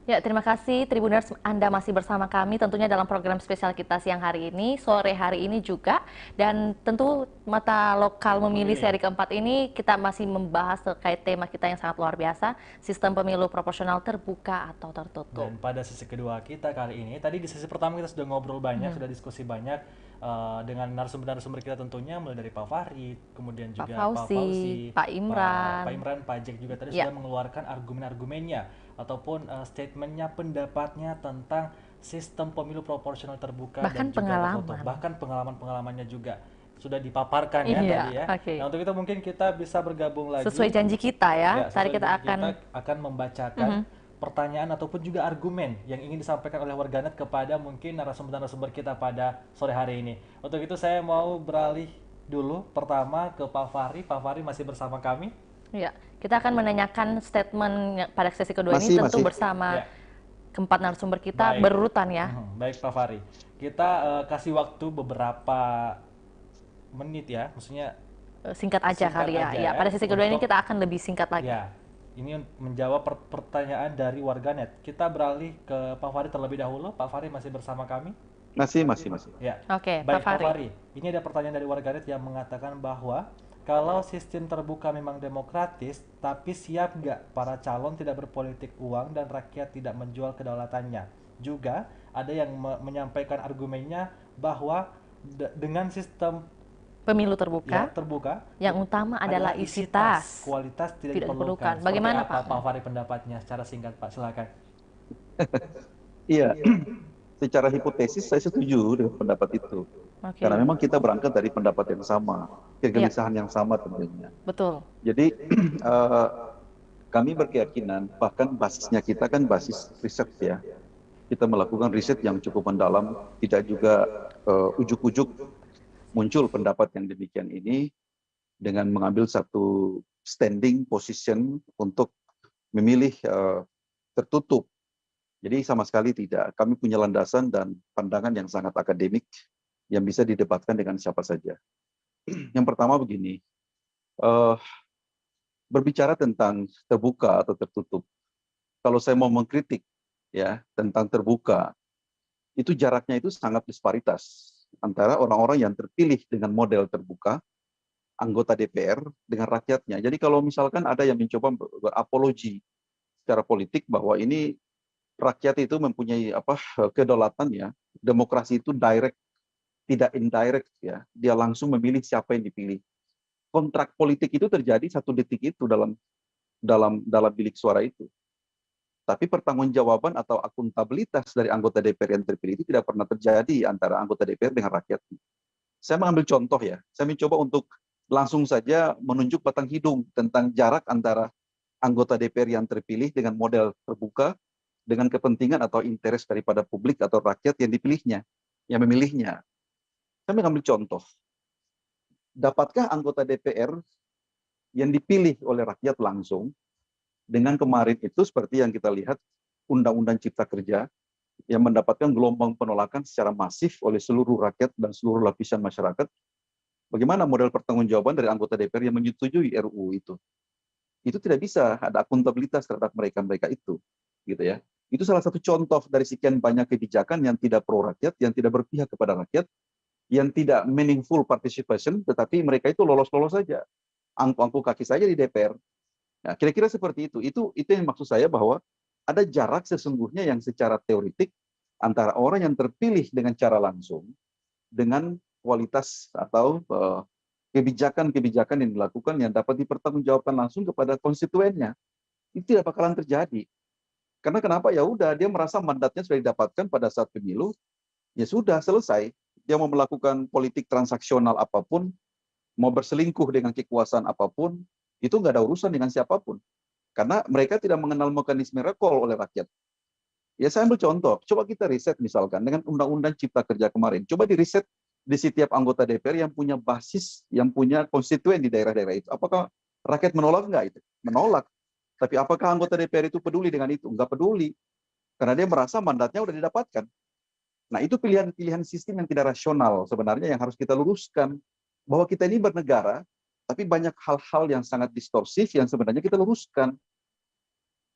Ya, terima kasih Tribuners, Anda masih bersama kami tentunya dalam program spesial kita siang hari ini, sore hari ini juga. Dan tentu Mata Lokal Memilih seri keempat ini kita masih membahas terkait tema kita yang sangat luar biasa, sistem pemilu proporsional terbuka atau tertutup. Dan pada sesi kedua kita kali ini, tadi di sesi pertama kita sudah ngobrol banyak, sudah diskusi banyak dengan narasumber-narasumber kita tentunya, mulai dari Pak Farid, kemudian juga Pak Fauzi, Pak Imran, Pak Jack juga tadi sudah mengeluarkan argumen-argumennya ataupun statementnya, pendapatnya tentang sistem pemilu proporsional terbuka bahkan dan juga tertutup, bahkan pengalaman-pengalamannya juga sudah dipaparkan ya tadi ya. Nah, untuk itu mungkin kita bisa bergabung lagi sesuai janji kita ya. Tadi kita akan membacakan pertanyaan ataupun juga argumen yang ingin disampaikan oleh warganet kepada mungkin narasumber-narasumber kita pada sore hari ini. Untuk itu saya mau beralih dulu pertama ke Pak Fahri. Pak Fahri masih bersama kami. Ya, kita akan menanyakan statement pada sesi kedua ini tentu bersama keempat narasumber kita berurutan ya. Baik Pak Fahri, kita kasih waktu beberapa menit ya, maksudnya singkat aja kali ya. Ya, pada sesi kedua ini kita akan lebih singkat lagi. Ya, ini menjawab pertanyaan dari warganet. Kita beralih ke Pak Fahri terlebih dahulu. Pak Fahri masih bersama kami? Masih. Ya. Oke, baik Pak Fahri. Ini ada pertanyaan dari warganet yang mengatakan bahwa kalau sistem terbuka memang demokratis, tapi siap nggak para calon tidak berpolitik uang dan rakyat tidak menjual kedaulatannya? Juga ada yang menyampaikan argumennya bahwa dengan sistem pemilu terbuka, yang utama adalah isi tas, kualitas tidak diperlukan. Bagaimana Pak Fahri pendapatnya? Secara singkat Pak, silakan. Iya, secara hipotesis saya setuju dengan pendapat itu. Karena memang kita berangkat dari pendapat yang sama, kegelisahan yang sama tentunya. Betul. Jadi kami berkeyakinan, bahkan basisnya kita kan basis riset ya. Kita melakukan riset yang cukup mendalam, tidak juga ujuk-ujuk muncul pendapat yang demikian ini dengan mengambil satu standing position untuk memilih tertutup. Jadi sama sekali tidak. Kami punya landasan dan pandangan yang sangat akademik yang bisa didebatkan dengan siapa saja. Yang pertama begini, berbicara tentang terbuka atau tertutup. Kalau saya mau mengkritik ya tentang terbuka, itu jaraknya itu sangat disparitas antara orang-orang yang terpilih dengan model terbuka, anggota DPR dengan rakyatnya. Jadi kalau misalkan ada yang mencoba berapologi secara politik bahwa ini rakyat itu mempunyai kedaulatan ya, demokrasi itu direct, tidak indirect ya, dia langsung memilih siapa yang dipilih. Kontrak politik itu terjadi 1 detik itu dalam bilik suara itu. Tapi pertanggungjawaban atau akuntabilitas dari anggota DPR yang terpilih itu tidak pernah terjadi antara anggota DPR dengan rakyat. Saya mengambil contoh ya, saya mencoba untuk langsung saja menunjuk batang hidung tentang jarak antara anggota DPR yang terpilih dengan model terbuka dengan kepentingan atau interest daripada publik atau rakyat yang dipilihnya, yang memilihnya. Saya mengambil contoh. Dapatkah anggota DPR yang dipilih oleh rakyat langsung dengan kemarin itu seperti yang kita lihat Undang-Undang Cipta Kerja yang mendapatkan gelombang penolakan secara masif oleh seluruh rakyat dan seluruh lapisan masyarakat. Bagaimana model pertanggungjawaban dari anggota DPR yang menyetujui RUU itu? Itu tidak bisa ada akuntabilitas terhadap mereka itu, gitu ya. Itu salah satu contoh dari sekian banyak kebijakan yang tidak pro rakyat, yang tidak berpihak kepada rakyat, yang tidak meaningful participation, tetapi mereka itu lolos-lolos saja, angku-angku kaki saja di DPR. Nah, kira-kira seperti itu. Itu yang maksud saya bahwa ada jarak sesungguhnya yang secara teoritik antara orang yang terpilih dengan cara langsung dengan kualitas atau kebijakan-kebijakan yang dilakukan yang dapat dipertanggungjawabkan langsung kepada konstituennya. Itu tidak bakalan terjadi. Karena kenapa? Ya udah, dia merasa mandatnya sudah didapatkan pada saat pemilu, ya sudah selesai. Dia mau melakukan politik transaksional apapun, mau berselingkuh dengan kekuasaan apapun, itu nggak ada urusan dengan siapapun. Karena mereka tidak mengenal mekanisme recall oleh rakyat. Ya saya ambil contoh, coba kita riset misalkan dengan Undang-Undang Cipta Kerja kemarin. Coba diriset di setiap anggota DPR yang punya basis, yang punya konstituen di daerah-daerah itu. Apakah rakyat menolak nggak itu? Menolak. Tapi apakah anggota DPR itu peduli dengan itu? Nggak peduli. Karena dia merasa mandatnya sudah didapatkan. Nah itu pilihan-pilihan sistem yang tidak rasional sebenarnya yang harus kita luruskan. Bahwa kita ini bernegara, tapi banyak hal-hal yang sangat distorsif yang sebenarnya kita luruskan.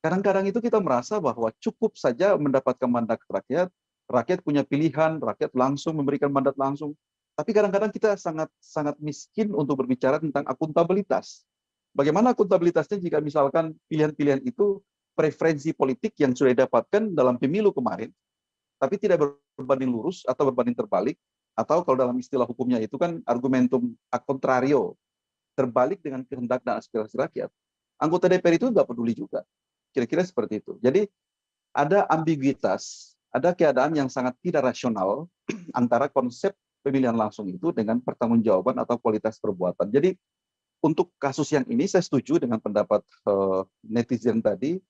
Kadang-kadang itu kita merasa bahwa cukup saja mendapatkan mandat rakyat, rakyat punya pilihan, rakyat langsung memberikan mandat langsung. Tapi kadang-kadang kita sangat miskin untuk berbicara tentang akuntabilitas. Bagaimana akuntabilitasnya jika misalkan pilihan-pilihan itu preferensi politik yang sudah didapatkan dalam pemilu kemarin, tapi tidak berbanding lurus atau berbanding terbalik, atau kalau dalam istilah hukumnya itu kan argumentum a contrario, terbalik dengan kehendak dan aspirasi rakyat. Anggota DPR itu nggak peduli juga. Kira-kira seperti itu. Jadi ada ambiguitas, ada keadaan yang sangat tidak rasional antara konsep pemilihan langsung itu dengan pertanggungjawaban atau kualitas perbuatan. Jadi untuk kasus yang ini saya setuju dengan pendapat netizen tadi,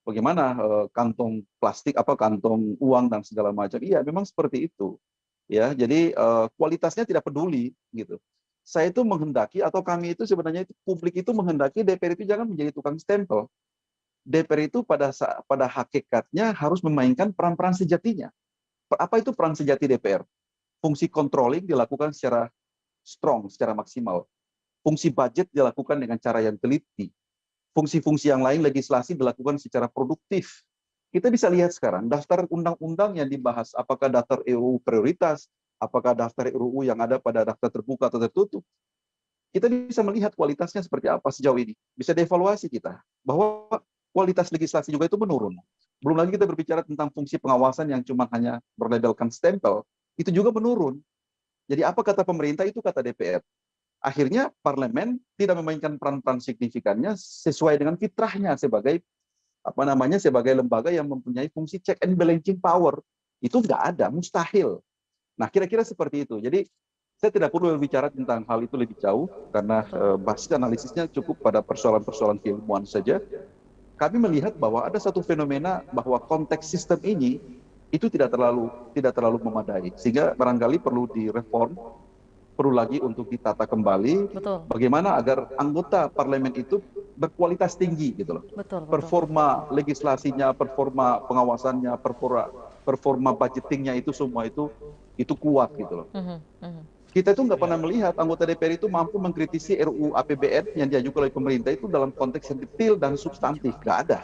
bagaimana kantong plastik, kantong uang dan segala macam. Iya, memang seperti itu. Ya, jadi kualitasnya tidak peduli gitu. Saya itu menghendaki atau kami itu sebenarnya publik itu menghendaki DPR itu jangan menjadi tukang stempel. DPR itu pada hakikatnya harus memainkan peran-peran sejatinya. Apa itu peran sejati DPR? Fungsi controlling dilakukan secara strong, secara maksimal. Fungsi budget dilakukan dengan cara yang teliti. Fungsi-fungsi yang lain legislasi dilakukan secara produktif. Kita bisa lihat sekarang daftar undang-undang yang dibahas, apakah daftar RUU prioritas, apakah daftar RUU yang ada pada daftar terbuka atau tertutup. Kita bisa melihat kualitasnya seperti apa sejauh ini. Bisa dievaluasi kita bahwa kualitas legislasi juga itu menurun. Belum lagi kita berbicara tentang fungsi pengawasan yang cuma hanya berlabelkan stempel, itu juga menurun. Jadi apa kata pemerintah, itu kata DPR. Akhirnya parlemen tidak memainkan peran-peran signifikannya sesuai dengan fitrahnya sebagai sebagai lembaga yang mempunyai fungsi check and balancing power. Itu nggak ada, mustahil. Nah, kira-kira seperti itu. Jadi saya tidak perlu berbicara tentang hal itu lebih jauh karena basis analisisnya cukup pada persoalan-persoalan keilmuan saja. Kami melihat bahwa ada satu fenomena bahwa konteks sistem ini itu tidak terlalu memadai, sehingga barangkali perlu direform, perlu lagi untuk ditata kembali. Betul. Bagaimana agar anggota parlemen itu berkualitas tinggi gitu loh. Betul. Performa legislasinya, performa pengawasannya, performa budgetingnya itu semua itu kuat gitu loh. Kita itu nggak pernah melihat anggota DPR itu mampu mengkritisi RUU APBN yang diajukan oleh pemerintah itu dalam konteks yang detail dan substantif. Nggak ada.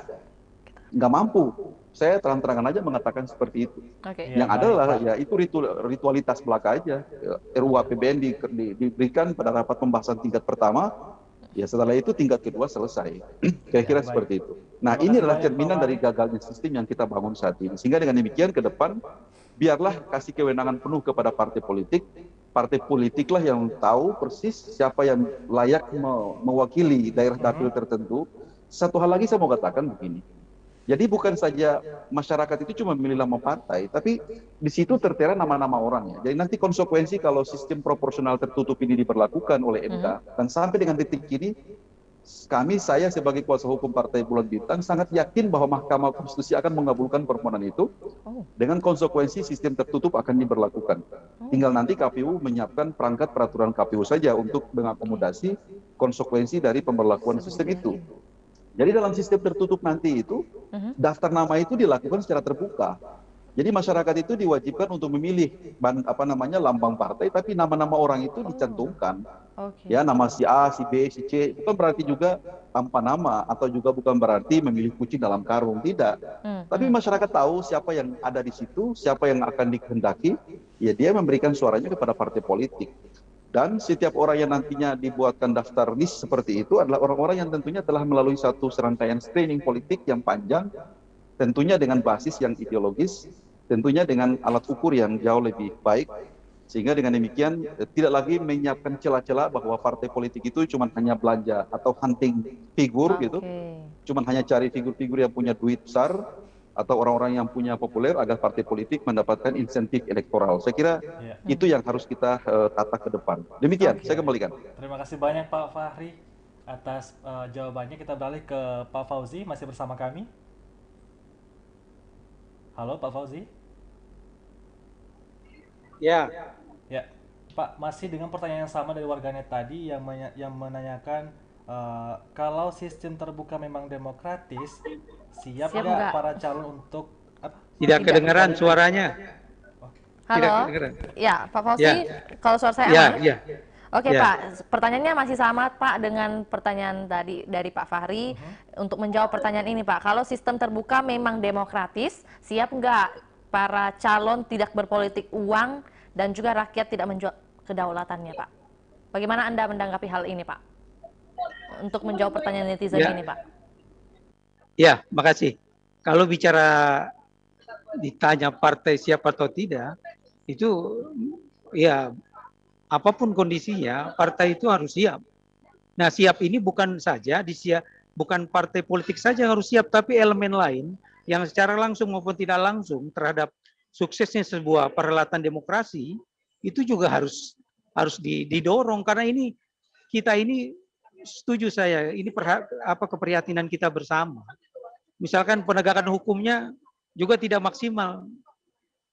Nggak mampu. Saya terang-terangan aja mengatakan seperti itu. Yang adalah ya itu ritualitas belaka aja. RUU APBN diberikan pada rapat pembahasan tingkat pertama, ya setelah itu tingkat kedua selesai. Kira-kira seperti itu. Nah, ini adalah cerminan dari gagalnya sistem yang kita bangun saat ini. Sehingga dengan demikian ke depan, biarlah kasih kewenangan penuh kepada partai politik. Partai politiklah yang tahu persis siapa yang layak mewakili daerah dapil tertentu. Satu hal lagi saya mau katakan begini. Jadi bukan saja masyarakat itu cuma memilih nama partai, tapi di situ tertera nama-nama orangnya. Jadi nanti konsekuensi kalau sistem proporsional tertutup ini diberlakukan oleh MK, dan sampai dengan detik ini, saya sebagai kuasa hukum Partai Bulan Bintang sangat yakin bahwa Mahkamah Konstitusi akan mengabulkan permohonan itu dengan konsekuensi sistem tertutup akan diberlakukan. Tinggal nanti KPU menyiapkan perangkat peraturan KPU saja untuk mengakomodasi konsekuensi dari pemberlakuan sistem itu. Jadi dalam sistem tertutup nanti itu, daftar nama itu dilakukan secara terbuka. Jadi masyarakat itu diwajibkan untuk memilih lambang partai, tapi nama-nama orang itu dicantumkan. Ya, nama si A, si B, si C, bukan berarti juga tanpa nama atau juga bukan berarti memilih kucing dalam karung, tidak. Tapi masyarakat tahu siapa yang ada di situ, siapa yang akan dikehendaki, ya dia memberikan suaranya kepada partai politik. Dan setiap orang yang nantinya dibuatkan daftar list seperti itu adalah orang-orang yang tentunya telah melalui satu serangkaian screening politik yang panjang, tentunya dengan basis yang ideologis, tentunya dengan alat ukur yang jauh lebih baik, sehingga dengan demikian tidak lagi menyiapkan celah-celah bahwa partai politik itu cuma hanya belanja atau hunting figur gitu, cuma hanya cari figur-figur yang punya duit besar atau orang-orang yang punya populer agar partai politik mendapatkan insentif elektoral. Saya kira itu yang harus kita tata ke depan. Demikian, saya kembalikan. Terima kasih banyak Pak Fahri atas jawabannya. Kita beralih ke Pak Fauzi, masih bersama kami. Halo Pak Fauzi. Ya. Pak, masih dengan pertanyaan yang sama dari warganet tadi yang menanyakan kalau sistem terbuka memang demokratis, siap nggak para calon untuk apa? Tidak kedengaran suaranya. Halo. Ya, Pak Fauzi, kalau suara saya aman? Oke Ya. Pak, pertanyaannya masih sama Pak dengan pertanyaan tadi dari Pak Fahri. Untuk menjawab pertanyaan ini Pak, kalau sistem terbuka memang demokratis, siap nggak para calon tidak berpolitik uang dan juga rakyat tidak menjual kedaulatannya Pak? Bagaimana Anda menanggapi hal ini Pak? Untuk menjawab pertanyaan netizen ini Pak. Ya, makasih. Kalau bicara ditanya partai siap atau tidak, itu ya apapun kondisinya, partai itu harus siap. Nah, siap ini bukan saja bukan partai politik saja yang harus siap, tapi elemen lain yang secara langsung maupun tidak langsung terhadap suksesnya sebuah perhelatan demokrasi itu juga harus didorong, karena kita ini setuju saya, ini keprihatinan kita bersama. Misalkan penegakan hukumnya juga tidak maksimal.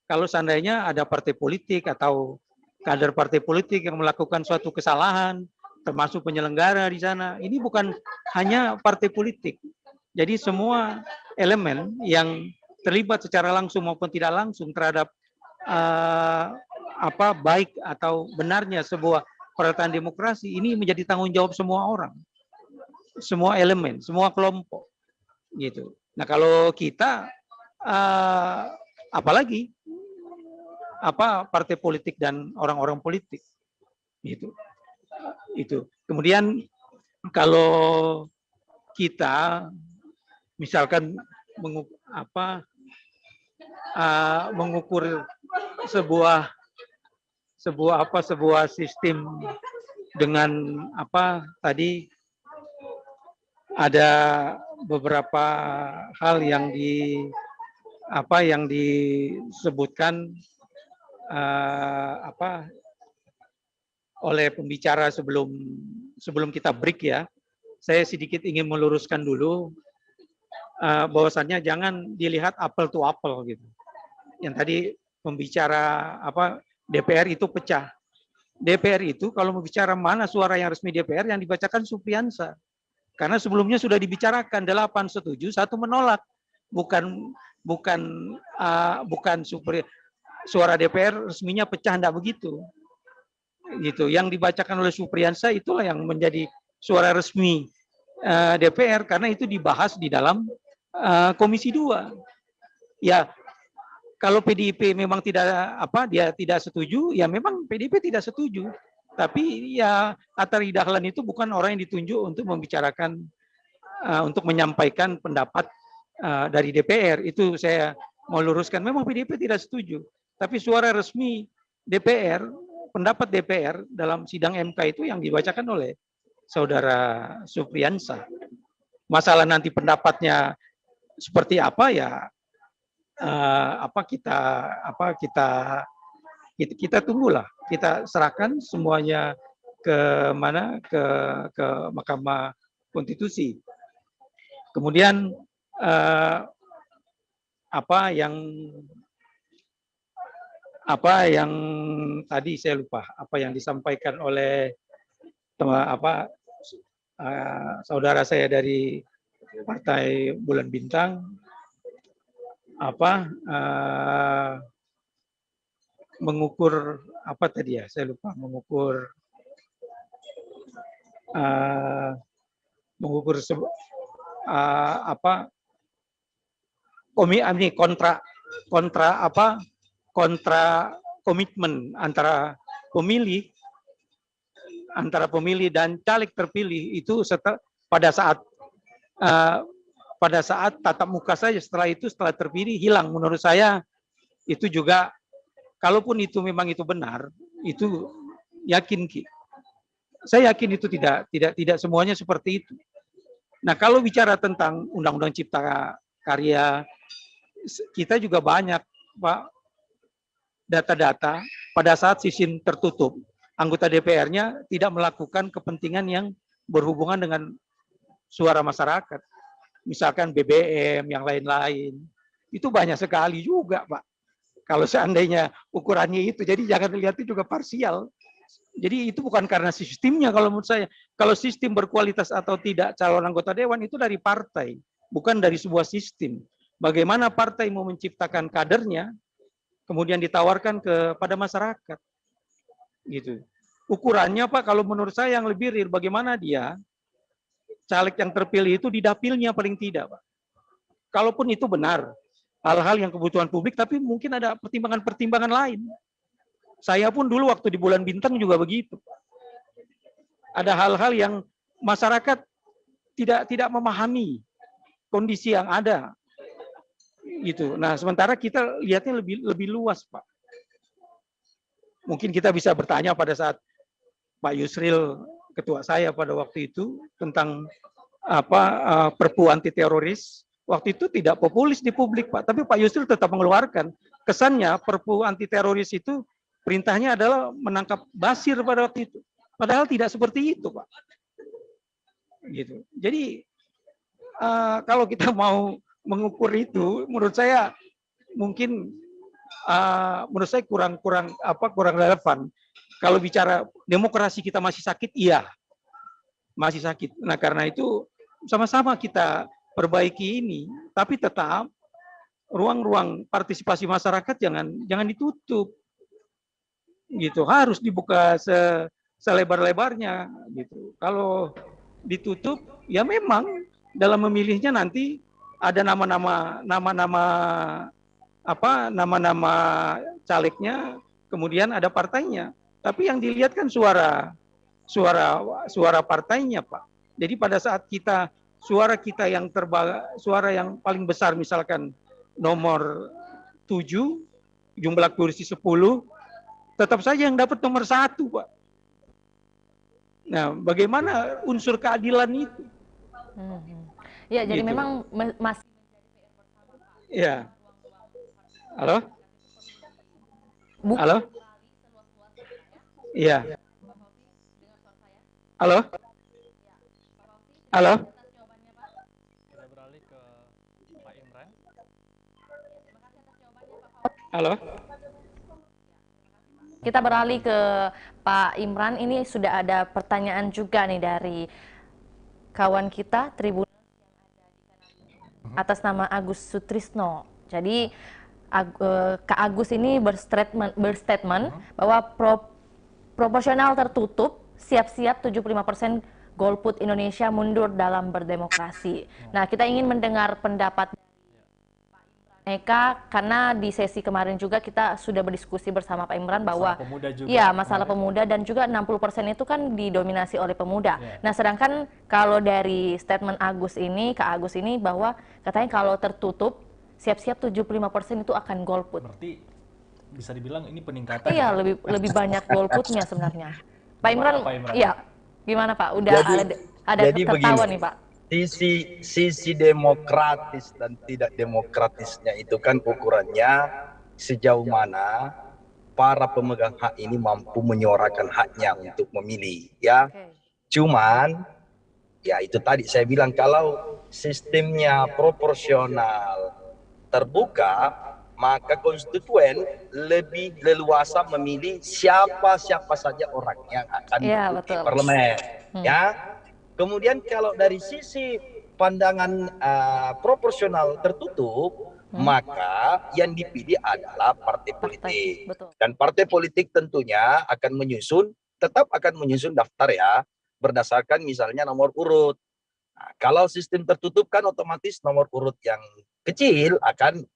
Kalau seandainya ada partai politik atau kader partai politik yang melakukan suatu kesalahan, termasuk penyelenggara di sana, ini bukan hanya partai politik. Jadi semua elemen yang terlibat secara langsung maupun tidak langsung terhadap baik atau benarnya sebuah perhelatan demokrasi, ini menjadi tanggung jawab semua orang, semua elemen, semua kelompok, gitu. Nah, kalau kita apalagi partai politik dan orang-orang politik, gitu. Itu. Kemudian kalau kita misalkan mengukur sebuah sistem dengan tadi ada beberapa hal yang disebutkan oleh pembicara sebelum kita break ya. Saya sedikit ingin meluruskan dulu bahwasannya jangan dilihat apple to apple gitu. Yang tadi pembicara DPR itu pecah. DPR itu kalau mau bicara mana suara yang resmi DPR, yang dibacakan Supriyansa. Karena sebelumnya sudah dibicarakan 8 setuju, 1 menolak. Bukan suara DPR resminya pecah, enggak begitu. Gitu. Yang dibacakan oleh Supriyansa itulah yang menjadi suara resmi DPR, karena itu dibahas di dalam Komisi 2. Ya, kalau PDIP memang dia tidak setuju, ya memang PDIP tidak setuju. Tapi ya Atta Dahlan itu bukan orang yang ditunjuk untuk membicarakan, untuk menyampaikan pendapat dari DPR. Itu saya mau luruskan. Memang PDIP tidak setuju. Tapi suara resmi DPR, pendapat DPR dalam sidang MK itu yang dibacakan oleh Saudara Supriyansa. Masalah nanti pendapatnya seperti apa ya, kita tunggulah, kita serahkan semuanya ke Mahkamah Konstitusi. Kemudian yang tadi saya lupa, apa yang disampaikan oleh saudara saya dari Partai Bulan Bintang, mengukur tadi ya, saya lupa, mengukur kontra komitmen antara pemilih dan caleg terpilih itu pada saat tatap muka saja, setelah terpilih hilang. Menurut saya itu juga, kalaupun itu memang itu benar, itu saya yakin itu tidak semuanya seperti itu. Nah, kalau bicara tentang Undang-Undang Cipta Karya, kita juga banyak Pak data-data pada saat sistem tertutup, anggota DPR-nya tidak melakukan kepentingan yang berhubungan dengan suara masyarakat. Misalkan BBM, yang lain-lain. Itu banyak sekali juga, Pak. Kalau seandainya ukurannya itu, jadi jangan dilihat itu juga parsial. Jadi itu bukan karena sistemnya kalau menurut saya. Kalau sistem berkualitas atau tidak calon anggota dewan itu dari partai, bukan dari sebuah sistem. Bagaimana partai mau menciptakan kadernya, kemudian ditawarkan kepada masyarakat. Gitu. ukurannya Pak, kalau menurut saya yang lebih real, bagaimana dia caleg yang terpilih itu di dapilnya paling tidak Pak. Kalaupun itu benar, hal-hal yang kebutuhan publik, tapi mungkin ada pertimbangan-pertimbangan lain. Saya pun dulu waktu di Bulan Bintang juga begitu. Ada hal-hal yang masyarakat tidak memahami kondisi yang ada. Gitu. Nah, sementara kita lihatnya lebih luas, Pak. Mungkin kita bisa bertanya pada saat Pak Yusril, ketua saya pada waktu itu, tentang Perpu anti teroris. Waktu itu tidak populis di publik, Pak. Tapi Pak Yusril tetap mengeluarkan. Kesannya Perpu anti teroris itu perintahnya adalah menangkap Basir pada waktu itu. Padahal tidak seperti itu, Pak. Gitu. Jadi kalau kita mau mengukur itu, menurut saya mungkin kurang relevan. Kalau bicara demokrasi kita masih sakit, iya, masih sakit. Nah, karena itu sama-sama kita perbaiki ini, tapi tetap ruang-ruang partisipasi masyarakat jangan ditutup, gitu. Harus dibuka selebar-lebarnya, gitu. Kalau ditutup, ya memang dalam memilihnya nanti ada nama-nama calegnya, kemudian ada partainya. Tapi yang dilihat kan suara partainya, Pak. Jadi pada saat suara kita suara yang paling besar, misalkan nomor 7, jumlah kursi 10, tetap saja yang dapat nomor 1, Pak. Nah, bagaimana unsur keadilan itu? Ya, jadi gitu. memang masih ya. Halo? Halo? Iya. Halo? Halo? Kita beralih ke Pak Imran. Halo? Kita beralih ke Pak Imran. Ini sudah ada pertanyaan juga nih dari kawan kita Tribun atas nama Agus Sutrisno. Jadi Kak Agus ini berstatement bahwa proporsional tertutup, siap-siap 75% golput Indonesia mundur dalam berdemokrasi. Nah, kita ingin mendengar pendapat Eka, karena di sesi kemarin juga kita sudah berdiskusi bersama Pak Imran bahwa masalah pemuda dan juga 60% itu kan didominasi oleh pemuda. Nah, sedangkan kalau dari statement Kak Agus ini bahwa katanya kalau tertutup siap-siap 75% itu akan golput. Berarti bisa dibilang ini peningkatan. Iya, lebih banyak golputnya sebenarnya. Pak Imran, iya, gimana Pak? Udah ada ketahuan nih, Pak. Sisi demokratis dan tidak demokratisnya itu kan ukurannya sejauh mana para pemegang hak ini mampu menyuarakan haknya untuk memilih, ya. Cuman ya itu tadi saya bilang, kalau sistemnya proporsional terbuka, maka konstituen lebih leluasa memilih siapa saja orang yang akan duduk di parlemen, ya. Kemudian kalau dari sisi pandangan proporsional tertutup, maka yang dipilih adalah partai politik. Dan partai politik tentunya tetap akan menyusun daftar, ya, berdasarkan misalnya nomor urut. Nah, kalau sistem tertutup kan otomatis nomor urut yang kecil akan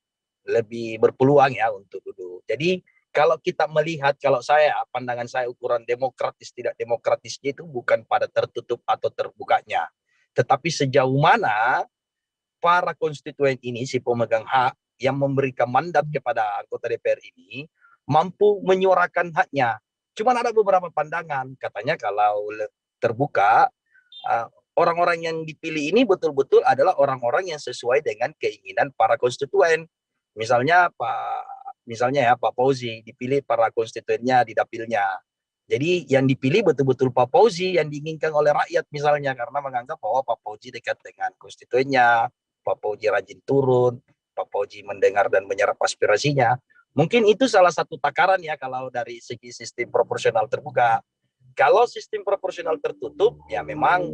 lebih berpeluang, ya, untuk duduk. Jadi kalau kita melihat, pandangan saya ukuran demokratis tidak demokratisnya itu bukan pada tertutup atau terbukanya, tetapi sejauh mana para konstituen ini, si pemegang hak yang memberikan mandat kepada anggota DPR ini, mampu menyuarakan haknya. Cuman ada beberapa pandangan, katanya kalau terbuka, orang-orang yang dipilih ini betul-betul adalah orang-orang yang sesuai dengan keinginan para konstituen. Misalnya Pak Fauzi dipilih para konstituennya di dapilnya. Jadi yang dipilih betul-betul Pak Fauzi yang diinginkan oleh rakyat misalnya, karena menganggap bahwa Pak Fauzi dekat dengan konstituennya, Pak Fauzi rajin turun, Pak Fauzi mendengar dan menyerap aspirasinya. Mungkin itu salah satu takaran, ya, kalau dari segi sistem proporsional terbuka. Kalau sistem proporsional tertutup, ya memang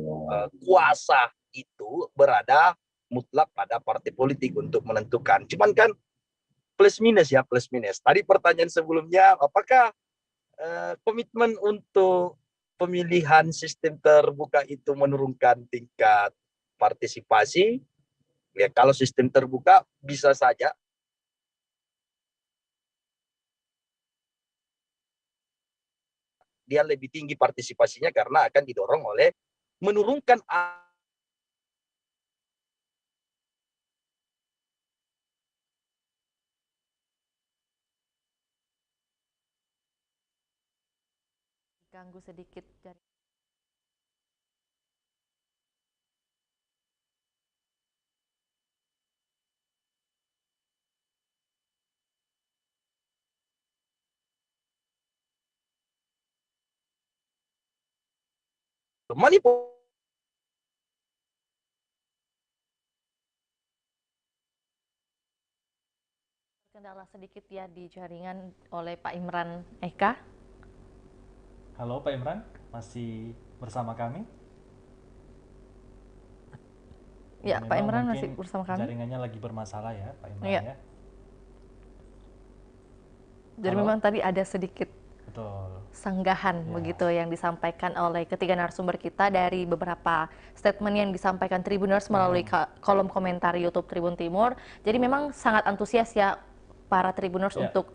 kuasa itu berada mutlak pada partai politik untuk menentukan. Cuman kan plus minus. Tadi pertanyaan sebelumnya, apakah komitmen untuk pemilihan sistem terbuka itu menurunkan tingkat partisipasi. Ya, kalau sistem terbuka bisa saja dia lebih tinggi partisipasinya karena akan didorong oleh menurunkan Ganggu sedikit dari manipulasi. kendala sedikit ya di jaringan oleh Pak Imran Eka. Halo Pak Imran, masih bersama kami? Ya, Pak Imran masih bersama kami. Jaringannya lagi bermasalah ya, Pak Imran ya. Jadi memang tadi ada sedikit sanggahan begitu yang disampaikan oleh ketiga narasumber kita dari beberapa statement yang disampaikan Tribuners melalui kolom komentar YouTube Tribun Timur. Jadi memang sangat antusias ya para Tribuners untuk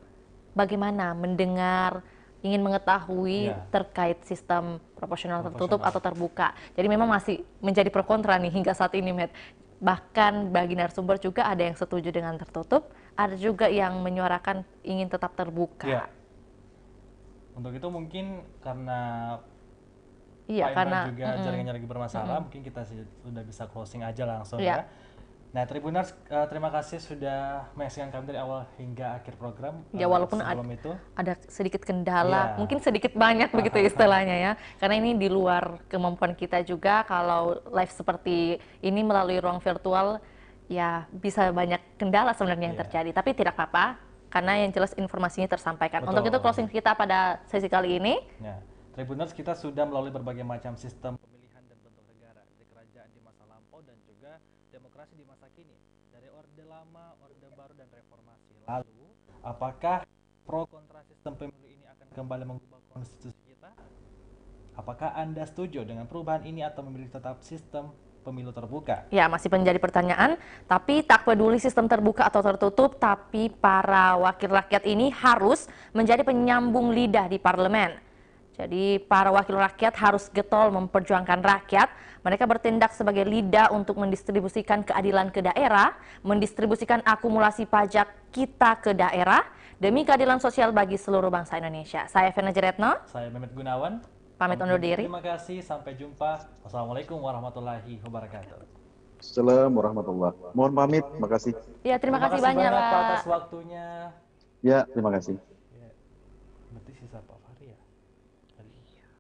bagaimana mendengar, ingin mengetahui terkait sistem proporsional tertutup atau terbuka. Jadi memang masih menjadi pro kontra nih hingga saat ini, Met. Bahkan bagi narasumber juga ada yang setuju dengan tertutup, ada juga yang menyuarakan ingin tetap terbuka. Untuk itu mungkin karena Pak Imran juga jaringannya lagi bermasalah, mungkin kita sudah bisa closing aja langsung ya. Nah, Tribuners, terima kasih sudah menyaksikan kami dari awal hingga akhir program. Ya, walaupun ada sedikit kendala, mungkin sedikit banyak begitu istilahnya ya. Karena ini di luar kemampuan kita juga, kalau live seperti ini melalui ruang virtual, ya bisa banyak kendala sebenarnya yang terjadi. Tapi tidak apa-apa, karena yang jelas informasinya tersampaikan. Untuk itu closing kita pada sesi kali ini. Ya, Tribuners, kita sudah melalui berbagai macam sistem pemilihan dan bentuk negara, dari kerajaan di masa lampau dan juga demokrasi di masa kini, dari orde lama, orde baru, dan reformasi. Lalu, apakah pro kontra sistem pemilu ini akan kembali mengubah konstitusi kita? Apakah Anda setuju dengan perubahan ini atau memilih tetap sistem pemilu terbuka? Ya, masih menjadi pertanyaan, tapi tak peduli sistem terbuka atau tertutup, tapi para wakil rakyat ini harus menjadi penyambung lidah di parlemen. Jadi para wakil rakyat harus getol memperjuangkan rakyat. Mereka bertindak sebagai lidah untuk mendistribusikan keadilan ke daerah, mendistribusikan akumulasi pajak kita ke daerah, demi keadilan sosial bagi seluruh bangsa Indonesia. Saya Fena Jeretno. Saya Mehmet Gunawan. Pamit undur diri. Terima kasih, sampai jumpa. Wassalamualaikum warahmatullahi wabarakatuh. Assalamualaikum warahmatullahi wabarakatuh. Mohon pamit, makasih. Ya, terima kasih banyak Pak atas waktunya. Ya, terima kasih. Ya, berarti sisa Pak Fahri ya?